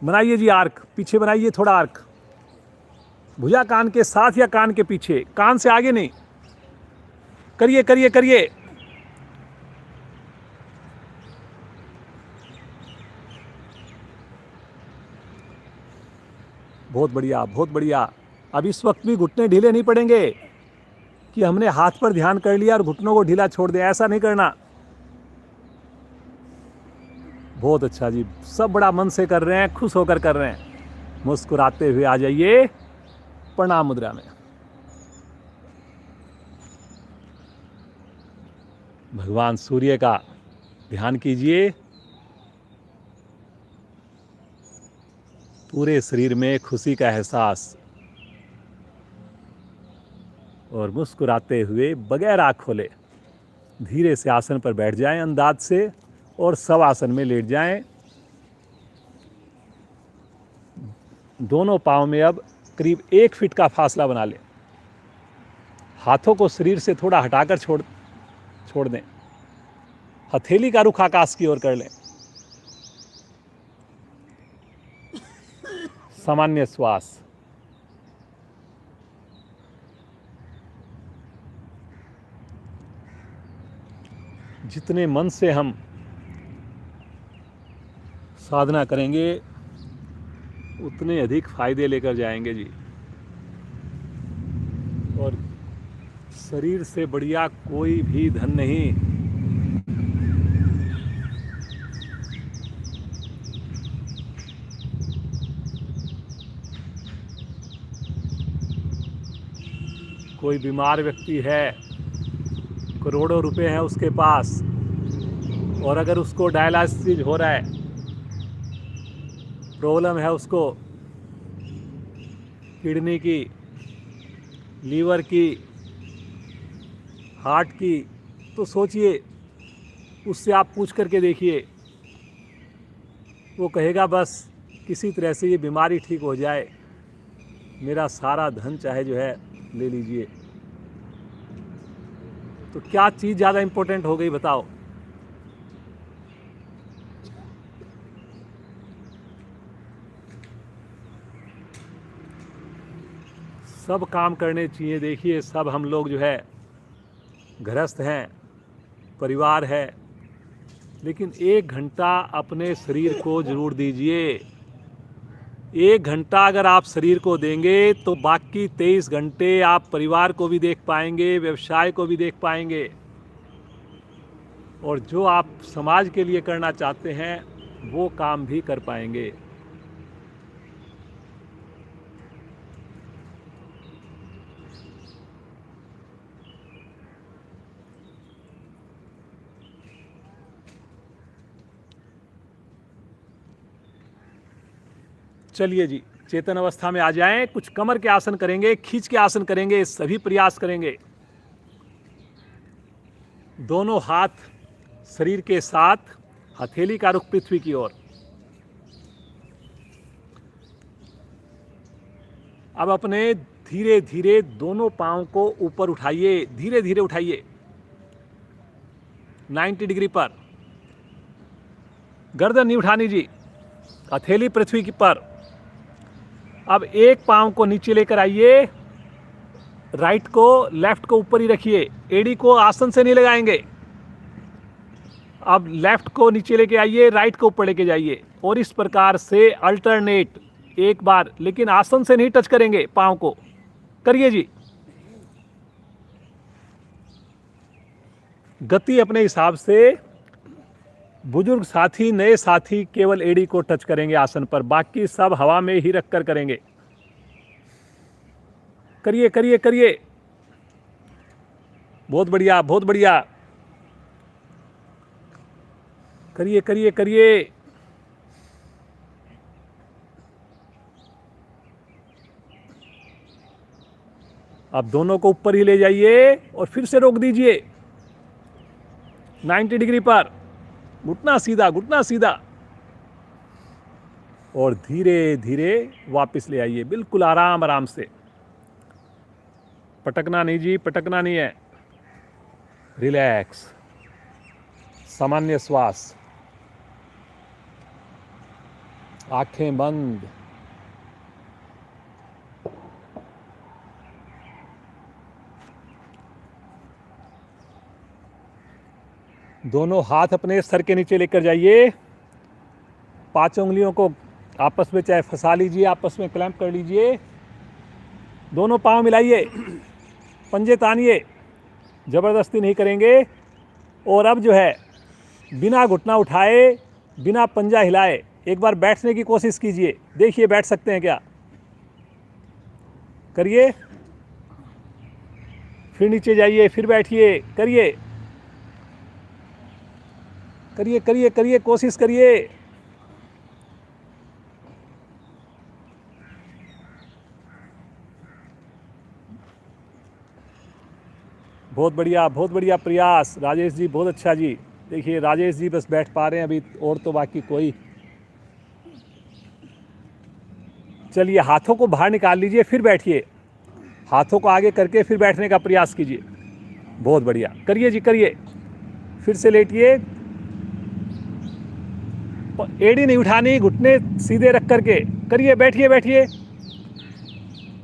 बनाइए जी आर्क, पीछे बनाइए थोड़ा आर्क। भुजा कान के साथ या कान के पीछे, कान से आगे नहीं। करिए करिए करिए। बहुत बढ़िया बहुत बढ़िया। अब इस वक्त भी घुटने ढीले नहीं पड़ेंगे कि हमने हाथ पर ध्यान कर लिया और घुटनों को ढीला छोड़ दिया, ऐसा नहीं करना। बहुत अच्छा जी, सब बड़ा मन से कर रहे हैं, खुश होकर कर रहे हैं। मुस्कुराते हुए आ जाइए प्रणाम मुद्रा में। भगवान सूर्य का ध्यान कीजिए। पूरे शरीर में खुशी का एहसास, और मुस्कुराते हुए बगैर आँख खोले धीरे से आसन पर बैठ जाएं अंदाज से, और सब आसन में लेट जाएं। दोनों पाँव में अब करीब 1 फीट का फासला बना लें। हाथों को शरीर से थोड़ा हटाकर छोड़ दें। हथेली का रुख आकाश की ओर कर लें। सामान्य श्वास। जितने मन से हम साधना करेंगे उतने अधिक फायदे लेकर जाएंगे जी। और शरीर से बढ़िया कोई भी धन नहीं। कोई बीमार व्यक्ति है, करोड़ों रुपए हैं उसके पास, और अगर उसको डायलिसिस हो रहा है, प्रॉब्लम है उसको किडनी की, लीवर की, हार्ट की, तो सोचिए, उससे आप पूछ करके देखिए, वो कहेगा बस किसी तरह से ये बीमारी ठीक हो जाए, मेरा सारा धन चाहे जो है ले लीजिए। तो क्या चीज़ ज़्यादा इम्पोर्टेंट हो गई बताओ? सब काम करने चाहिए। देखिए, सब हम लोग जो है गृहस्थ हैं, परिवार है, लेकिन 1 घंटा अपने शरीर को जरूर दीजिए। 1 घंटा अगर आप शरीर को देंगे तो बाकी 23 घंटे आप परिवार को भी देख पाएंगे, व्यवसाय को भी देख पाएंगे, और जो आप समाज के लिए करना चाहते हैं वो काम भी कर पाएंगे। चलिए जी, चेतन अवस्था में आ जाएं। कुछ कमर के आसन करेंगे, खींच के आसन करेंगे, सभी प्रयास करेंगे। दोनों हाथ शरीर के साथ, हथेली का रुख पृथ्वी की ओर। अब अपने धीरे धीरे दोनों पांव को ऊपर उठाइए, धीरे धीरे उठाइए 90 डिग्री पर। गर्दन नहीं उठानी जी, हथेली पृथ्वी की पर। अब एक पांव को नीचे लेकर आइए, राइट को लेफ्ट को ऊपर ही रखिए, एड़ी को आसन से नहीं लगाएंगे। अब लेफ्ट को नीचे लेके आइए, राइट को ऊपर लेके जाइए, और इस प्रकार से अल्टरनेट एक बार, लेकिन आसन से नहीं टच करेंगे पांव को। करिए जी। गति अपने हिसाब से बुजुर्ग साथी, नए साथी केवल एड़ी को टच करेंगे आसन पर, बाकी सब हवा में ही रखकर करेंगे। करिए करिए करिए, बहुत बढ़िया बहुत बढ़िया, करिए करिए करिए। अब दोनों को ऊपर ही ले जाइए और फिर से रोक दीजिए 90 डिग्री पर, घुटना सीधा घुटना सीधा, और धीरे धीरे वापस ले आइए, बिल्कुल आराम आराम से। पटकना नहीं जी, पटकना नहीं है। रिलैक्स, सामान्य श्वास, आंखें बंद। दोनों हाथ अपने सर के नीचे लेकर जाइए, 5 उंगलियों को आपस में चाहे फंसा लीजिए, आपस में क्लैंप कर लीजिए, दोनों पांव मिलाइए, पंजे तानिए, ज़बरदस्ती नहीं करेंगे। और अब जो है बिना घुटना उठाए, बिना पंजा हिलाए एक बार बैठने की कोशिश कीजिए, देखिए बैठ सकते हैं क्या। करिए, फिर नीचे जाइए, फिर बैठिए, करिए करिए करिए करिए, कोशिश करिए। बहुत बढ़िया प्रयास राजेश जी, बहुत अच्छा जी। देखिए राजेश जी बस बैठ पा रहे हैं अभी, और तो बाकी कोई। चलिए हाथों को बाहर निकाल लीजिए, फिर बैठिए, हाथों को आगे करके फिर बैठने का प्रयास कीजिए। बहुत बढ़िया, करिए जी करिए। फिर से लेटिए, एड़ी नहीं उठानी, घुटने सीधे रख करके करिए, बैठिए बैठिए।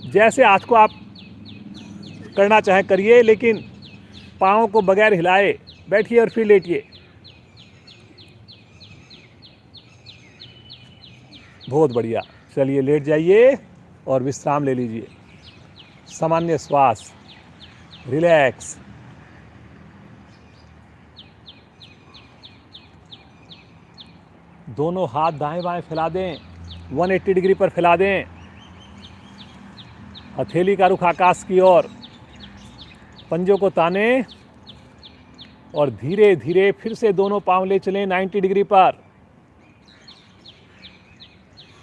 जैसे हाथ को आप करना चाहें करिए, लेकिन पाँव को बगैर हिलाए बैठिए और फिर लेटिए। बहुत बढ़िया, चलिए लेट जाइए और विश्राम ले लीजिए। सामान्य श्वास, रिलैक्स। दोनों हाथ दाएं बाएं फैला दें, 180 डिग्री पर फैला दें, हथेली का रुख आकाश की ओर, पंजों को ताने और धीरे धीरे फिर से दोनों पांव ले चलें 90 डिग्री पर।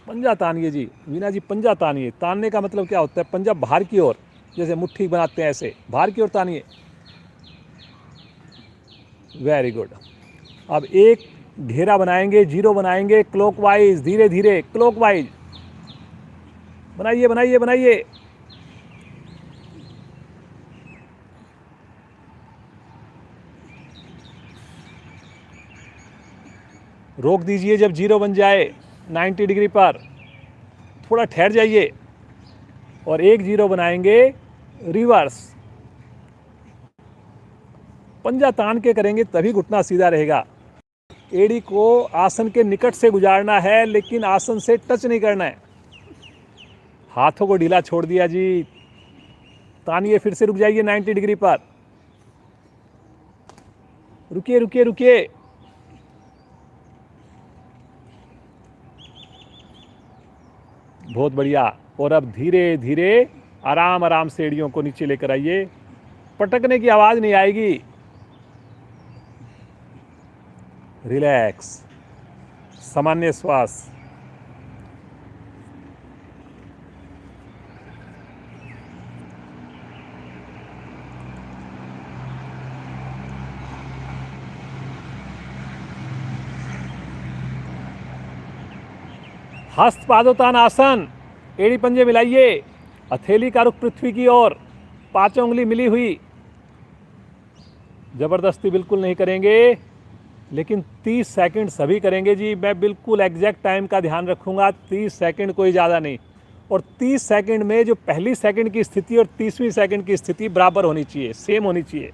पंजा तानिए जी, वीना जी पंजा तानिए। तानने का मतलब क्या होता है? पंजा बाहर की ओर, जैसे मुट्ठी बनाते हैं ऐसे बाहर की ओर तानिए। Very good. अब एक घेरा बनाएंगे, जीरो बनाएंगे, क्लॉकवाइज, धीरे धीरे क्लॉकवाइज बनाइए बनाइए बनाइए। रोक दीजिए जब जीरो बन जाए 90 डिग्री पर, थोड़ा ठहर जाइए और एक जीरो बनाएंगे रिवर्स। पंजा तान के करेंगे तभी घुटना सीधा रहेगा। एड़ी को आसन के निकट से गुजारना है, लेकिन आसन से टच नहीं करना है। हाथों को ढीला छोड़ दिया जी, तानिए, फिर से रुक जाइए 90 डिग्री पर। रुकिए रुकिए रुकिए। बहुत बढ़िया। और अब धीरे धीरे आराम आराम से एड़ियों को नीचे लेकर आइए, पटकने की आवाज नहीं आएगी। रिलैक्स, सामान्य श्वास। हस्त पादोत्तान आसन, एड़ी पंजे मिलाइए, हथेली का रुख पृथ्वी की ओर, 5 उंगली मिली हुई। जबरदस्ती बिल्कुल नहीं करेंगे, लेकिन 30 सेकंड सभी करेंगे जी। मैं बिल्कुल एग्जैक्ट टाइम का ध्यान रखूंगा, 30 सेकंड, कोई ज़्यादा नहीं। और 30 सेकंड में जो पहली सेकंड की स्थिति और 30वीं सेकंड की स्थिति बराबर होनी चाहिए, सेम होनी चाहिए।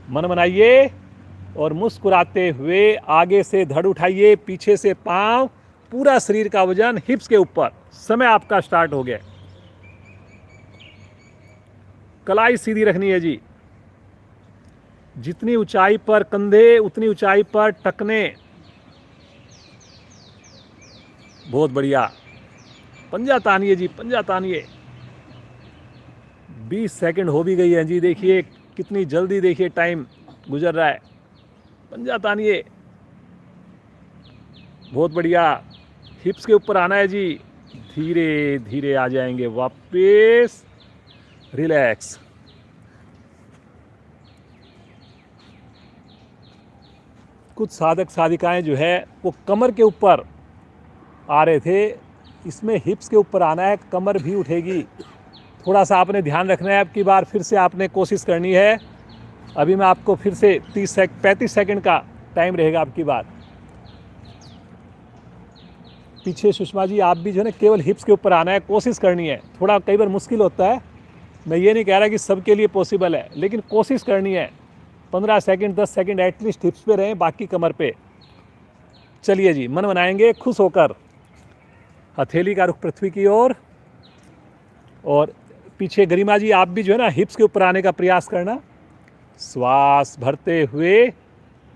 मन बनाइए और मुस्कुराते हुए आगे से धड़ उठाइए, पीछे से पांव, पूरा शरीर का वजन हिप्स के ऊपर। समय आपका स्टार्ट हो गया। कलाई सीधी रखनी है जी। जितनी ऊंचाई पर कंधे उतनी ऊंचाई पर टखने। बहुत बढ़िया, पंजा तानिए जी, पंजा तानिए। 20 सेकंड हो भी गई है जी, देखिए कितनी जल्दी, देखिए टाइम गुजर रहा है। पंजा तानिए, बहुत बढ़िया। हिप्स के ऊपर आना है जी, धीरे धीरे आ जाएंगे वापस, रिलैक्स। कुछ साधक साधिकाएं जो है वो कमर के ऊपर आ रहे थे, इसमें हिप्स के ऊपर आना है, कमर भी उठेगी। थोड़ा सा आपने ध्यान रखना है, अब की बार फिर से आपने कोशिश करनी है। अभी मैं आपको फिर से 35 सेकंड का टाइम रहेगा अब की बार। पीछे सुषमा जी आप भी जो है ना केवल हिप्स के ऊपर आना है, कोशिश करनी है। थोड़ा कई बार मुश्किल होता है, मैं ये नहीं कह रहा कि सबके लिए पॉसिबल है, लेकिन कोशिश करनी है। 15 सेकंड 10 सेकंड एटलीस्ट हिप्स पे रहें, बाकी कमर पे। चलिए जी, मन बनाएंगे खुश होकर, हथेली का रुख पृथ्वी की ओर। और पीछे गरिमा जी आप भी जो है ना हिप्स के ऊपर आने का प्रयास करना। श्वास भरते हुए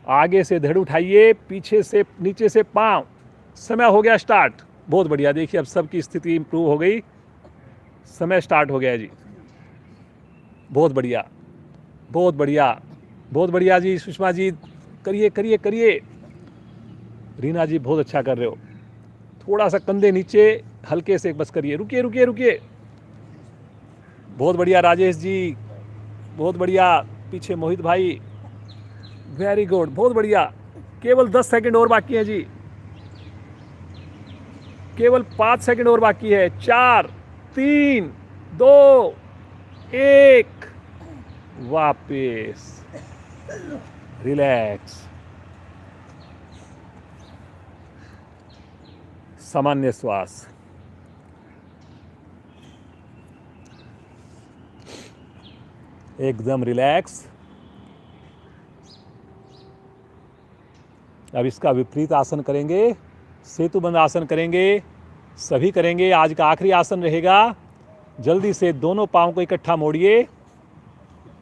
आगे से धड़ उठाइए, पीछे से नीचे से पांव। समय हो गया स्टार्ट। बहुत बढ़िया, देखिए अब सबकी स्थिति इंप्रूव हो गई, समय स्टार्ट हो गया जी। बहुत बढ़िया, बहुत बढ़िया, बहुत बढ़िया जी। सुषमा जी करिए करिए करिए। रीना जी बहुत अच्छा कर रहे हो। थोड़ा सा कंधे नीचे हल्के से बस करिए, रुकिए रुकिए रुकिए। बहुत बढ़िया राजेश जी, बहुत बढ़िया। पीछे मोहित भाई, वेरी गुड, बहुत बढ़िया। केवल 10 सेकंड और बाकी है जी, केवल 5 सेकंड और बाकी है। 4 3 2 1, वापिस, रिलैक्स, सामान्य श्वास। एकदम रिलैक्स। अब इसका विपरीत आसन करेंगे, सेतुबंध आसन करेंगे, सभी करेंगे। आज का आखिरी आसन रहेगा। जल्दी से दोनों पाँव को इकट्ठा मोड़िए,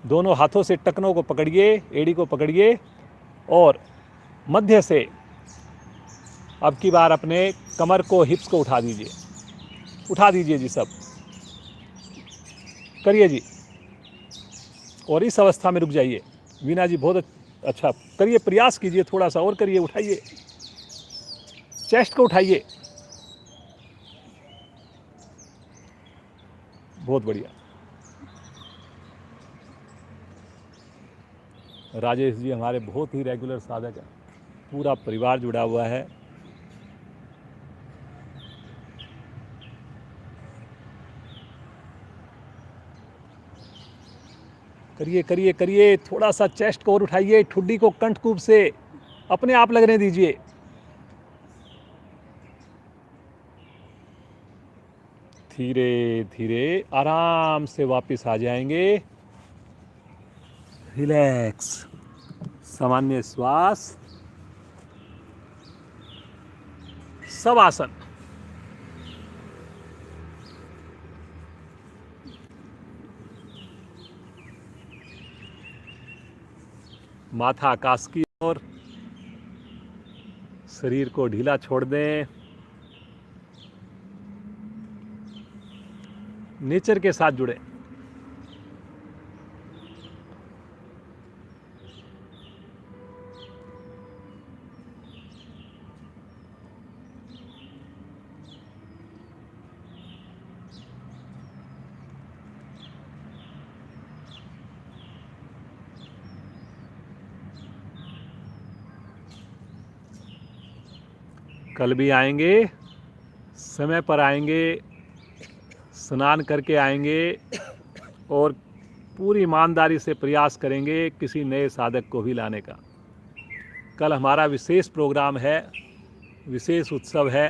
दोनों हाथों से टखनों को पकड़िए, एड़ी को पकड़िए और मध्य से अब की बार अपने कमर को, हिप्स को उठा दीजिए, उठा दीजिए जी, सब करिए जी। और इस अवस्था में रुक जाइए। वीना जी बहुत अच्छा करिए, प्रयास कीजिए, थोड़ा सा और करिए, उठाइए, चेस्ट को उठाइए। बहुत बढ़िया। राजेश जी हमारे बहुत ही रेगुलर साधक हैं, पूरा परिवार जुड़ा हुआ है। करिए करिए करिए, थोड़ा सा चेस्ट को और उठाइए, ठुड्डी को कंठकूप से अपने आप लगने दीजिए। धीरे धीरे आराम से वापस आ जाएंगे, रिलैक्स, सामान्य श्वास, सब आसन। माथा आकाश की ओर, शरीर को ढीला छोड़ दें, नेचर के साथ जुड़े। कल भी आएंगे, समय पर आएंगे, स्नान करके आएंगे और पूरी ईमानदारी से प्रयास करेंगे किसी नए साधक को भी लाने का। कल हमारा विशेष प्रोग्राम है, विशेष उत्सव है,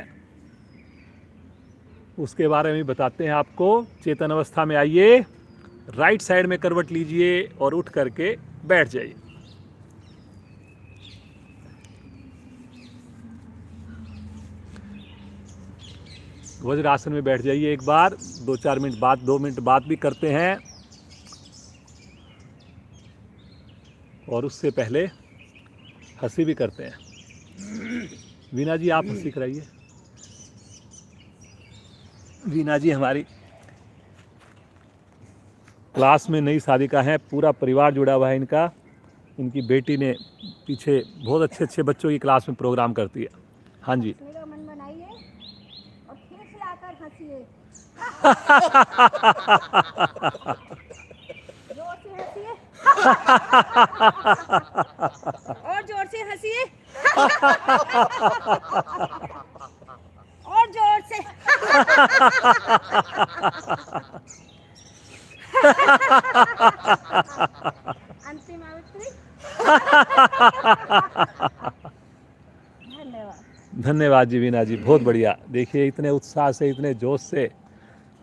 उसके बारे में बताते हैं आपको। चेतन अवस्था में आइए, राइट साइड में करवट लीजिए और उठ करके बैठ जाइए। वज्रासन में बैठ जाइए एक बार, 2-4 मिनट बाद, 2 मिनट बाद भी करते हैं। और उससे पहले हंसी भी करते हैं। वीना जी आप हंसी कराइए। वीना जी हमारी क्लास में नई साधिका हैं, पूरा परिवार जुड़ा हुआ है इनका। इनकी बेटी ने पीछे बहुत अच्छे अच्छे बच्चों की क्लास में प्रोग्राम करती है। हाँ जी। मेरा मन बनाइए और फिर खिलाकर हंसिए। जोर से हंसिए। और जोर से हंसिए। और जोर से। अंतिम आवृत्ति। धन्यवाद। धन्यवाद जी वीना जी, बहुत बढ़िया। देखिए इतने उत्साह से, इतने जोश से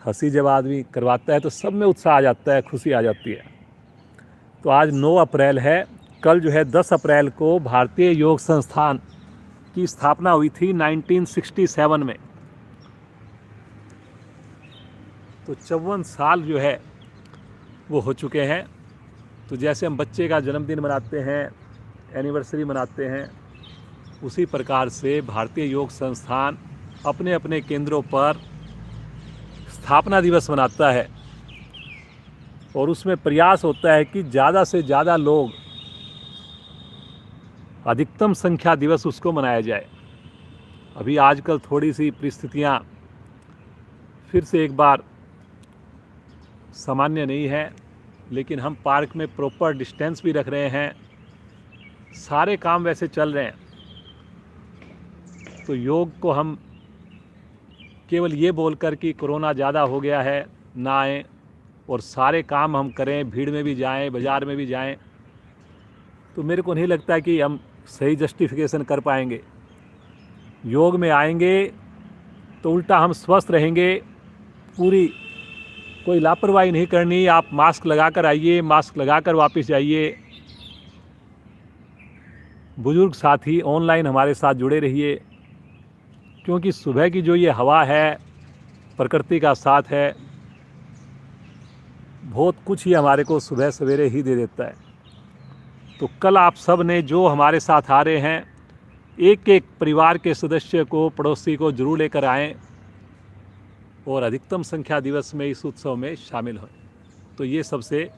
हंसी जब आदमी करवाता है तो सब में उत्साह आ जाता है, खुशी आ जाती है। तो आज 9 अप्रैल है। कल जो है 10 अप्रैल को भारतीय योग संस्थान की स्थापना हुई थी 1967 में। तो 54 साल जो है वो हो चुके हैं। तो जैसे हम बच्चे का जन्मदिन मनाते हैं, एनिवर्सरी मनाते हैं, उसी प्रकार से भारतीय योग संस्थान अपने अपने केंद्रों पर स्थापना दिवस मनाता है और उसमें प्रयास होता है कि ज़्यादा से ज़्यादा लोग, अधिकतम संख्या दिवस उसको मनाया जाए। अभी आजकल थोड़ी सी परिस्थितियाँ फिर से एक बार सामान्य नहीं है, लेकिन हम पार्क में प्रॉपर डिस्टेंस भी रख रहे हैं, सारे काम वैसे चल रहे हैं। तो योग को हम केवल ये बोलकर कि कोरोना ज़्यादा हो गया है ना आएँ और सारे काम हम करें, भीड़ में भी जाएं, बाज़ार में भी जाएं, तो मेरे को नहीं लगता कि हम सही जस्टिफिकेशन कर पाएंगे। योग में आएंगे तो उल्टा हम स्वस्थ रहेंगे। पूरी कोई लापरवाही नहीं करनी। आप मास्क लगाकर आइए, मास्क लगाकर वापस जाइए। बुजुर्ग साथी ऑनलाइन हमारे साथ जुड़े रहिए, क्योंकि सुबह की जो ये हवा है, प्रकृति का साथ है, बहुत कुछ ही हमारे को सुबह सवेरे ही दे देता है। तो कल आप सब ने जो हमारे साथ आ रहे हैं, एक एक परिवार के सदस्य को, पड़ोसी को जरूर लेकर आएँ और अधिकतम संख्या दिवस में इस उत्सव में शामिल हों। तो ये सबसे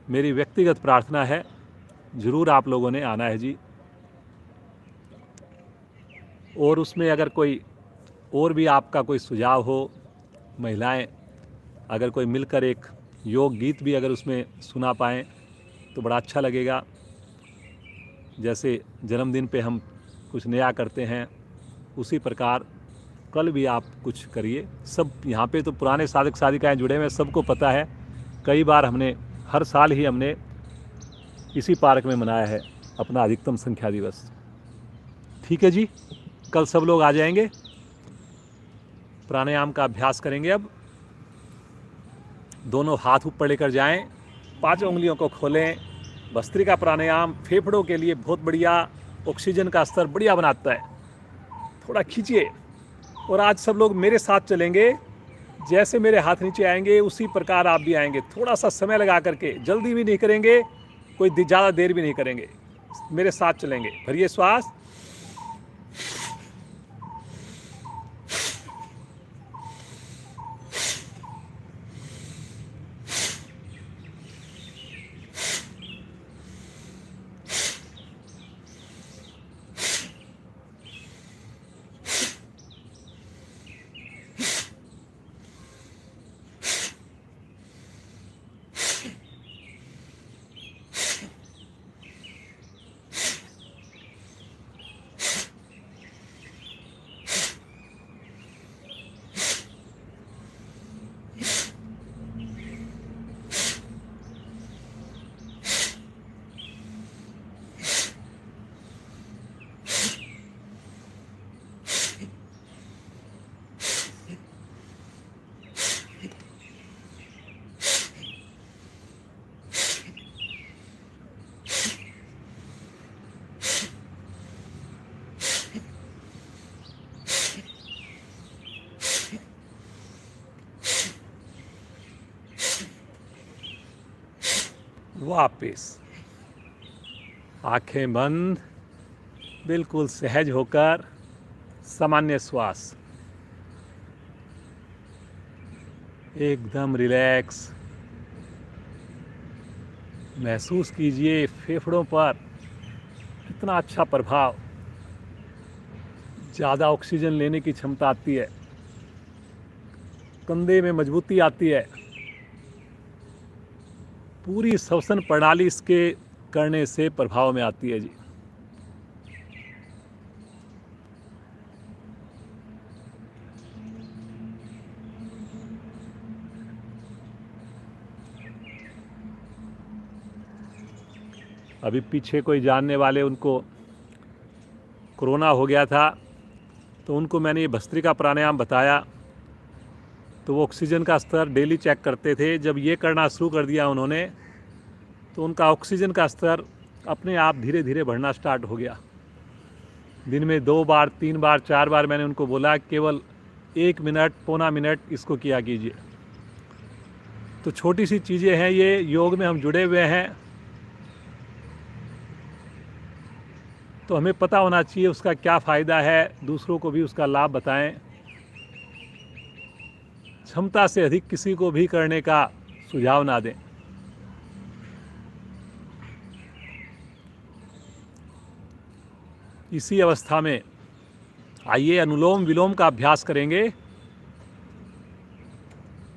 मेरी व्यक्तिगत प्रार्थना है, ज़रूर आप लोगों ने आना है जी। और उसमें अगर कोई और भी आपका कोई सुझाव हो, महिलाएं अगर कोई मिलकर एक योग गीत भी अगर उसमें सुना पाएँ तो बड़ा अच्छा लगेगा। जैसे जन्मदिन पे हम कुछ नया करते हैं, उसी प्रकार कल भी आप कुछ करिए। सब यहाँ पे तो पुराने साधक साधिकाएँ जुड़े हुए हैं, सबको पता है। कई बार हमने, हर साल ही हमने इसी पार्क में मनाया है अपना अधिकतम संख्या दिवस। ठीक है जी, कल सब लोग आ जाएंगे। प्राणायाम का अभ्यास करेंगे। अब दोनों हाथ ऊपर लेकर जाएं, 5 उंगलियों को खोलें। भस्त्रिका प्राणायाम फेफड़ों के लिए बहुत बढ़िया, ऑक्सीजन का स्तर बढ़िया बनाता है। थोड़ा खींचिए और आज सब लोग मेरे साथ चलेंगे। जैसे मेरे हाथ नीचे आएंगे उसी प्रकार आप भी आएंगे। थोड़ा सा समय लगा करके, जल्दी भी नहीं करेंगे, कोई ज़्यादा देर भी नहीं करेंगे, मेरे साथ चलेंगे। भरिए श्वास, वापिस। आंखें बंद, बिल्कुल सहज होकर सामान्य श्वास, एकदम रिलैक्स। महसूस कीजिए फेफड़ों पर कितना अच्छा प्रभाव, ज़्यादा ऑक्सीजन लेने की क्षमता आती है, कंधे में मजबूती आती है, पूरी श्वसन प्रणाली इसके करने से प्रभाव में आती है जी। अभी पीछे कोई जानने वाले, उनको कोरोना हो गया था, तो उनको मैंने ये भस्त्रिका प्राणायाम बताया, तो वो ऑक्सीजन का स्तर डेली चेक करते थे। जब ये करना शुरू कर दिया उन्होंने, तो उनका ऑक्सीजन का स्तर अपने आप धीरे धीरे बढ़ना स्टार्ट हो गया। दिन में 2 बार 3 बार 4 बार मैंने उनको बोला केवल 1 मिनट पौना मिनट इसको किया कीजिए। तो छोटी सी चीज़ें हैं ये, योग में हम जुड़े हुए हैं तो हमें पता होना चाहिए उसका क्या फ़ायदा है, दूसरों को भी उसका लाभ बताएं। क्षमता से अधिक किसी को भी करने का सुझाव ना दें। इसी अवस्था में आइए अनुलोम विलोम का अभ्यास करेंगे।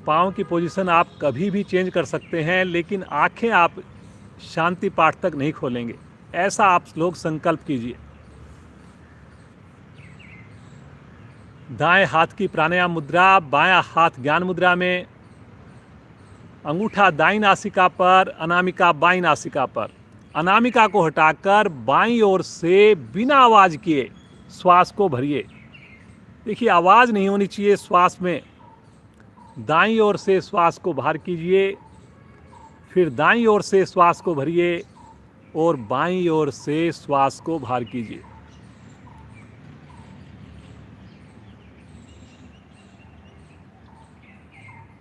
पाँव की पोजीशन आप कभी भी चेंज कर सकते हैं, लेकिन आंखें आप शांति पाठ तक नहीं खोलेंगे, ऐसा आप लोग संकल्प कीजिए। दाएं हाथ की प्राणायाम मुद्रा, बायां हाथ ज्ञान मुद्रा में, अंगूठा दाईं नासिका पर, अनामिका बाईं नासिका पर। अनामिका को हटाकर बाईं ओर से बिना आवाज़ किए श्वास को भरिए। देखिए आवाज़ नहीं होनी चाहिए श्वास में। दाईं ओर से श्वास को बाहर कीजिए, फिर दाईं ओर से श्वास को भरिए और बाईं ओर से श्वास को बाहर कीजिए।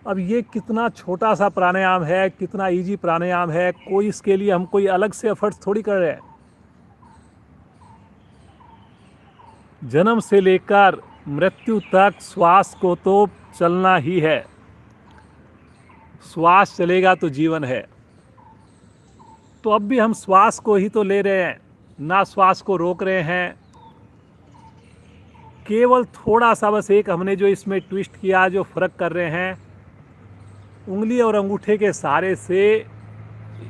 अब ये कितना छोटा सा प्राणायाम है, कितना इजी प्राणायाम है, कोई इसके लिए हम कोई अलग से एफर्ट्स थोड़ी कर रहे हैं। जन्म से लेकर मृत्यु तक श्वास को तो चलना ही है। श्वास चलेगा तो जीवन है। तो अब भी हम श्वास को ही तो ले रहे हैं, ना श्वास को रोक रहे हैं। केवल थोड़ा सा बस एक हमने जो इसमें ट्विस्ट किया, जो फर्क कर रहे हैं, उंगली और अंगूठे के सहारे से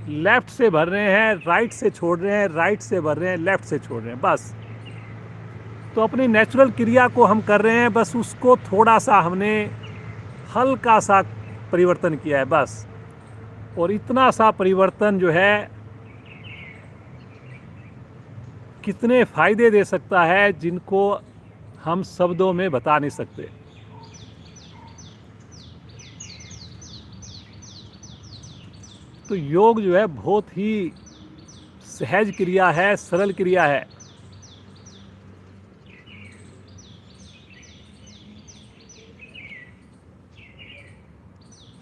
लेफ्ट से भर रहे हैं, राइट से छोड़ रहे हैं, राइट से भर रहे हैं, लेफ्ट से छोड़ रहे हैं, बस। तो अपनी नेचुरल क्रिया को हम कर रहे हैं, बस उसको थोड़ा सा हमने हल्का सा परिवर्तन किया है, बस। और इतना सा परिवर्तन जो है कितने फायदे दे सकता है, जिनको हम शब्दों में बता नहीं सकते। तो योग जो है बहुत ही सहज क्रिया है, सरल क्रिया है।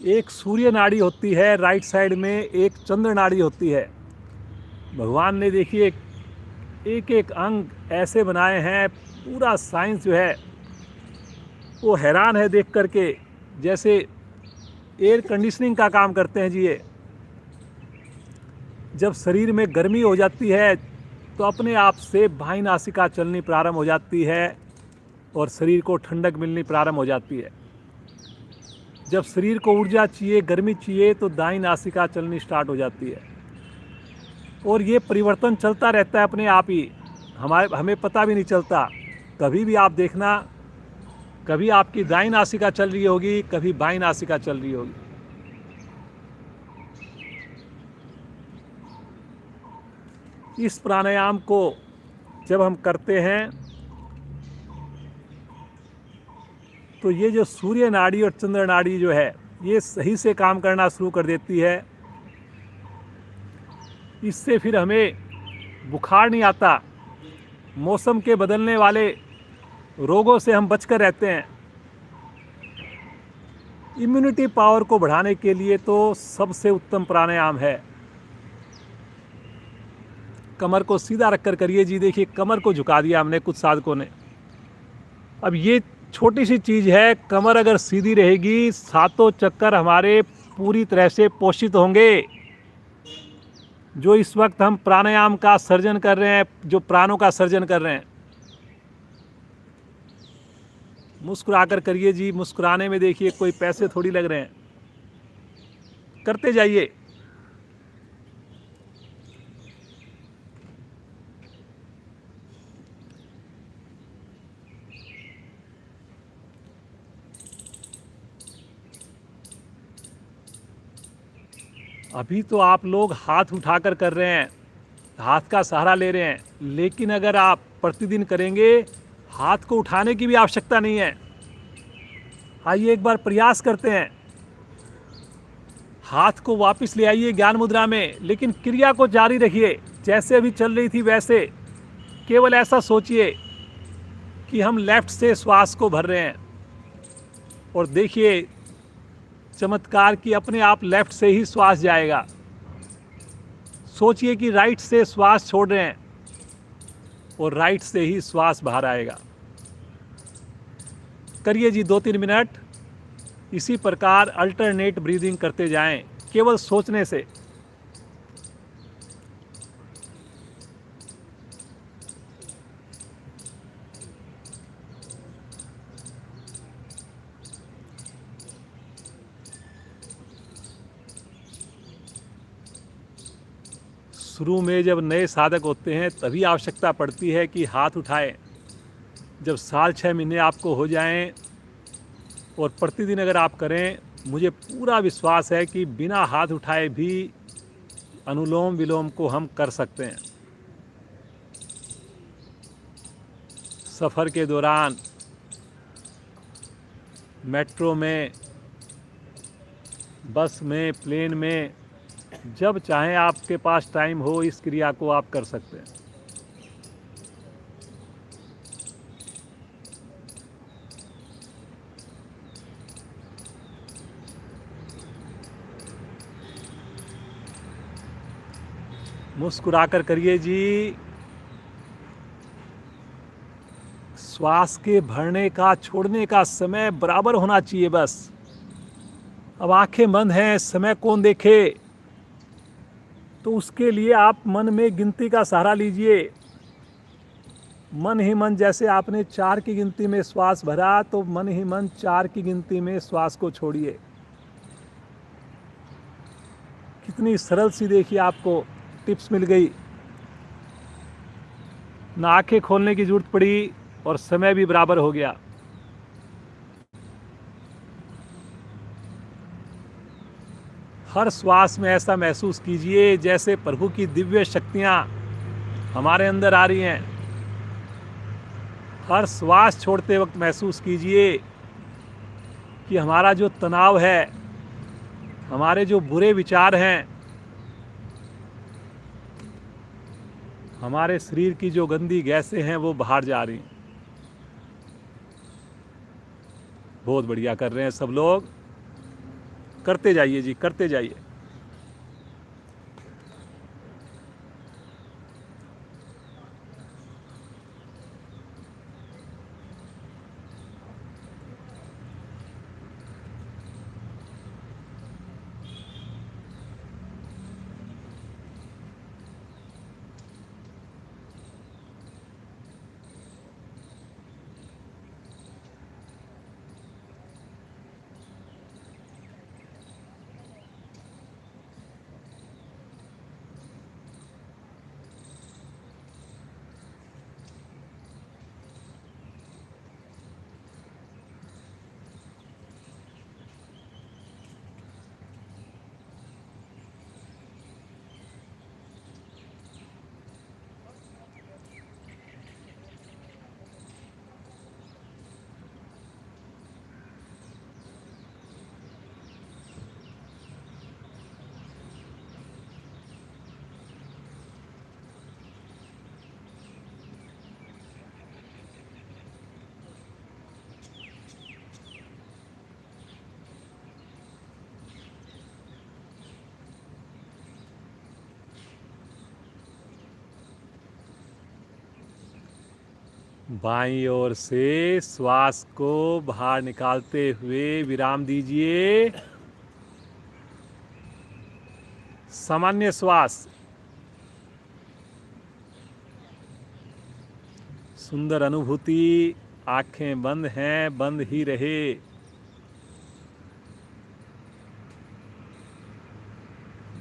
एक सूर्य नाड़ी होती है राइट साइड में, एक चंद्र नाड़ी होती है। भगवान ने देखिए एक एक अंग ऐसे बनाए हैं, पूरा साइंस जो है वो हैरान है देख करके, जैसे एयर कंडीशनिंग का काम करते हैं जी। ये जब शरीर में गर्मी हो जाती है तो अपने आप से बाईं नासिका चलनी प्रारंभ हो जाती है और शरीर को ठंडक मिलनी प्रारंभ हो जाती है। जब शरीर को ऊर्जा चाहिए, गर्मी चाहिए, तो दाईं नासिका चलनी स्टार्ट हो जाती है। और ये परिवर्तन चलता रहता है अपने आप ही, हमें पता भी नहीं चलता। कभी भी आप देखना, कभी आपकी दाईं नासिका चल रही होगी, कभी बाईं नासिका चल रही होगी। इस प्राणायाम को जब हम करते हैं तो ये जो सूर्य नाड़ी और चंद्र नाड़ी जो है, ये सही से काम करना शुरू कर देती है। इससे फिर हमें बुखार नहीं आता, मौसम के बदलने वाले रोगों से हम बचकर रहते हैं। इम्यूनिटी पावर को बढ़ाने के लिए तो सबसे उत्तम प्राणायाम है। कमर को सीधा रखकर करिए जी। देखिए कमर को झुका दिया हमने कुछ साधकों ने। अब ये छोटी सी चीज़ है, कमर अगर सीधी रहेगी सातों चक्कर हमारे पूरी तरह से पोषित होंगे। जो इस वक्त हम प्राणायाम का सर्जन कर रहे हैं, जो प्राणों का सर्जन कर रहे हैं, मुस्कुराकर करिए जी। मुस्कुराने में देखिए कोई पैसे थोड़ी लग रहे हैं, करते जाइए। अभी तो आप लोग हाथ उठाकर कर रहे हैं, हाथ का सहारा ले रहे हैं, लेकिन अगर आप प्रतिदिन करेंगे हाथ को उठाने की भी आवश्यकता नहीं है। आइए एक बार प्रयास करते हैं, हाथ को वापस ले आइए ज्ञान मुद्रा में, लेकिन क्रिया को जारी रखिए जैसे अभी चल रही थी वैसे। केवल ऐसा सोचिए कि हम लेफ्ट से श्वास को भर रहे हैं और देखिए चमत्कार की अपने आप लेफ्ट से ही श्वास जाएगा। सोचिए कि राइट से श्वास छोड़ रहे हैं और राइट से ही श्वास बाहर आएगा। करिए जी 2-3 मिनट इसी प्रकार अल्टरनेट ब्रीदिंग करते जाएं, केवल सोचने से। शुरू में जब नए साधक होते हैं तभी आवश्यकता पड़ती है कि हाथ उठाएं। जब 6 महीने आपको हो जाएं और प्रतिदिन अगर आप करें, मुझे पूरा विश्वास है कि बिना हाथ उठाए भी अनुलोम विलोम को हम कर सकते हैं। सफ़र के दौरान, मेट्रो में, बस में, प्लेन में, जब चाहें आपके पास टाइम हो इस क्रिया को आप कर सकते हैं। मुस्कुराकर करिए जी। श्वास के भरने का छोड़ने का समय बराबर होना चाहिए बस। अब आंखें बंद हैं, समय कौन देखे, तो उसके लिए आप मन में गिनती का सहारा लीजिए। मन ही मन, जैसे आपने 4 की गिनती में श्वास भरा तो मन ही मन 4 की गिनती में श्वास को छोड़िए। कितनी सरल सी देखिए आपको टिप्स मिल गई, ना आंखें खोलने की जरूरत पड़ी और समय भी बराबर हो गया। हर श्वास में ऐसा महसूस कीजिए जैसे प्रभु की दिव्य शक्तियां हमारे अंदर आ रही हैं। हर श्वास छोड़ते वक्त महसूस कीजिए कि हमारा जो तनाव है, हमारे जो बुरे विचार हैं, हमारे शरीर की जो गंदी गैसें हैं वो बाहर जा रही हैं। बहुत बढ़िया कर रहे हैं सब लोग, करते जाइए जी, करते जाइए। बाईं ओर से श्वास को बाहर निकालते हुए विराम दीजिए। सामान्य श्वास। सुंदर अनुभूति। आंखें बंद हैं, बंद ही रहे।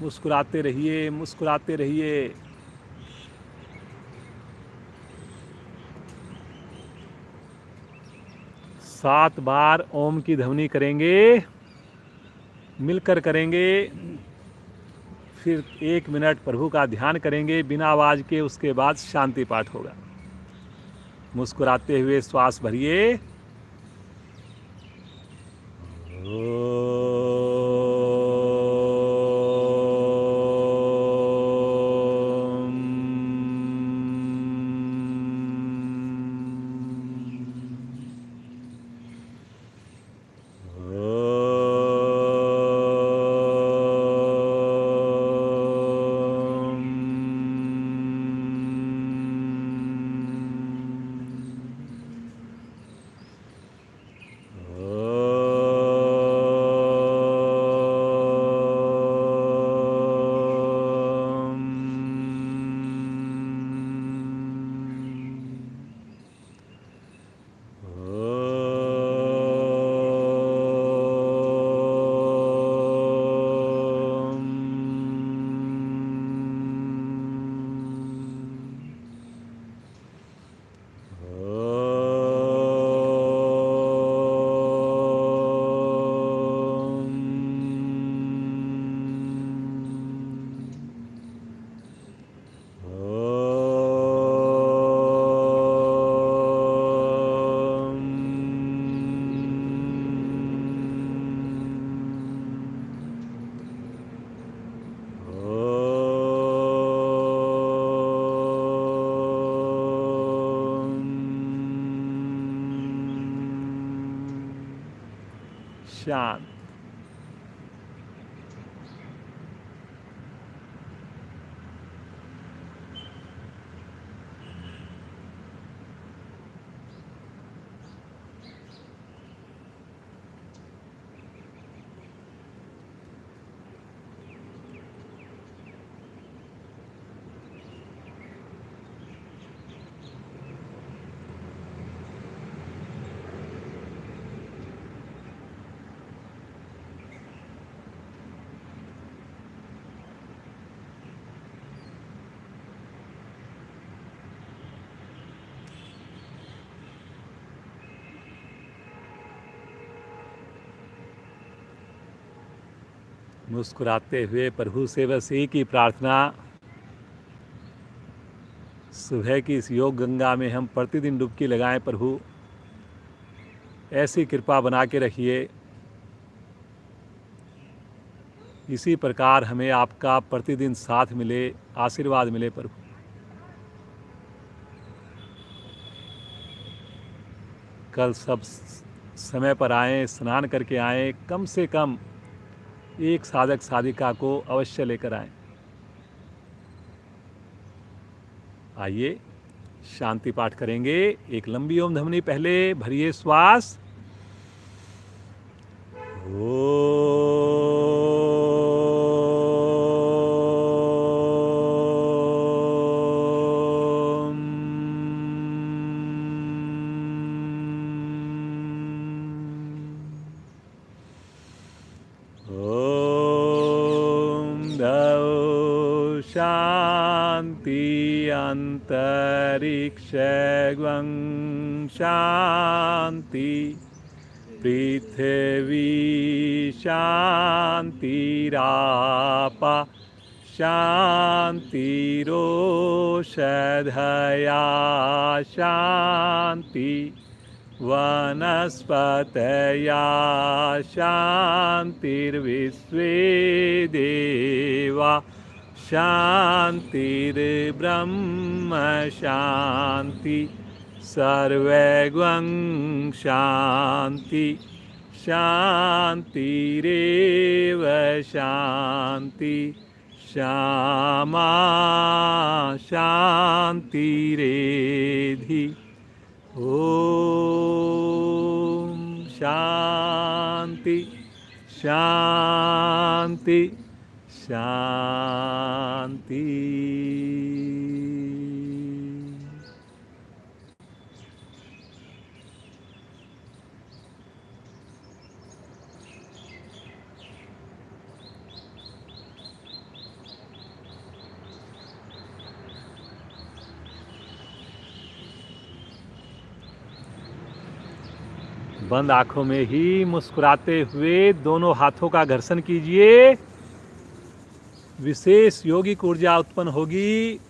मुस्कुराते रहिए, मुस्कुराते रहिए। सात बार ओम की ध्वनि करेंगे, मिलकर करेंगे। फिर 1 मिनट प्रभु का ध्यान करेंगे बिना आवाज के, उसके बाद शांति पाठ होगा। मुस्कुराते हुए श्वास भरिए। शांत। मुस्कुराते हुए प्रभु से बस एक ही प्रार्थना, सुबह की इस योग गंगा में हम प्रतिदिन डुबकी लगाएं। प्रभु ऐसी कृपा बना के रखिए, इसी प्रकार हमें आपका प्रतिदिन साथ मिले, आशीर्वाद मिले। प्रभु कल सब समय पर आएँ, स्नान करके आएँ। कम से कम एक साधक साधिका को अवश्य लेकर आएं। आइए शांति पाठ करेंगे। एक लंबी ओम ध्वनि पहले भरिए श्वास। शांति अंतरिक्षं शांति पृथ्वी शांतिरापा शांतिरोषधया शांति वनस्पतया शांतिर्विश्वे देवा शांतिर्ब्रह्म शांति सर्वैगं शांति शांतिरेव शांति श्यामा शांतिरेधि ओम शांति शांति शांति। बंद आंखों में ही मुस्कुराते हुए दोनों हाथों का घर्षण कीजिए। विशेष यौगिक ऊर्जा उत्पन्न होगी।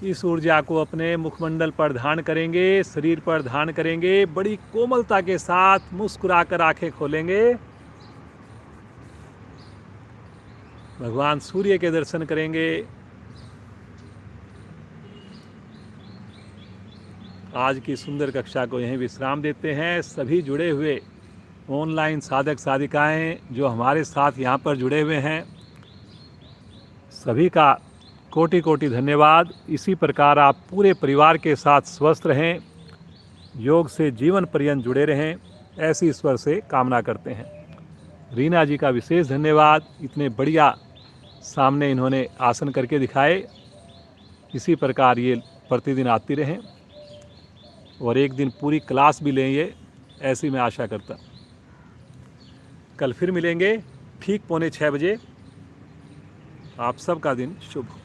इस ऊर्जा को अपने मुखमंडल पर धारण करेंगे, शरीर पर धारण करेंगे। बड़ी कोमलता के साथ मुस्कुराकर आंखें खोलेंगे। भगवान सूर्य के दर्शन करेंगे। आज की सुंदर कक्षा को यहीं विश्राम देते हैं। सभी जुड़े हुए ऑनलाइन साधक साधिकाएं जो हमारे साथ यहाँ पर जुड़े हुए हैं, सभी का कोटि कोटि धन्यवाद। इसी प्रकार आप पूरे परिवार के साथ स्वस्थ रहें, योग से जीवन पर्यंत जुड़े रहें, ऐसी ईश्वर से कामना करते हैं। रीना जी का विशेष धन्यवाद। इतने बढ़िया सामने इन्होंने आसन करके दिखाए। इसी प्रकार ये प्रतिदिन आती रहें और एक दिन पूरी क्लास भी लें, ये ऐसी मैं आशा करता। कल फिर मिलेंगे ठीक 5:45 बजे। आप सबका दिन शुभ हो।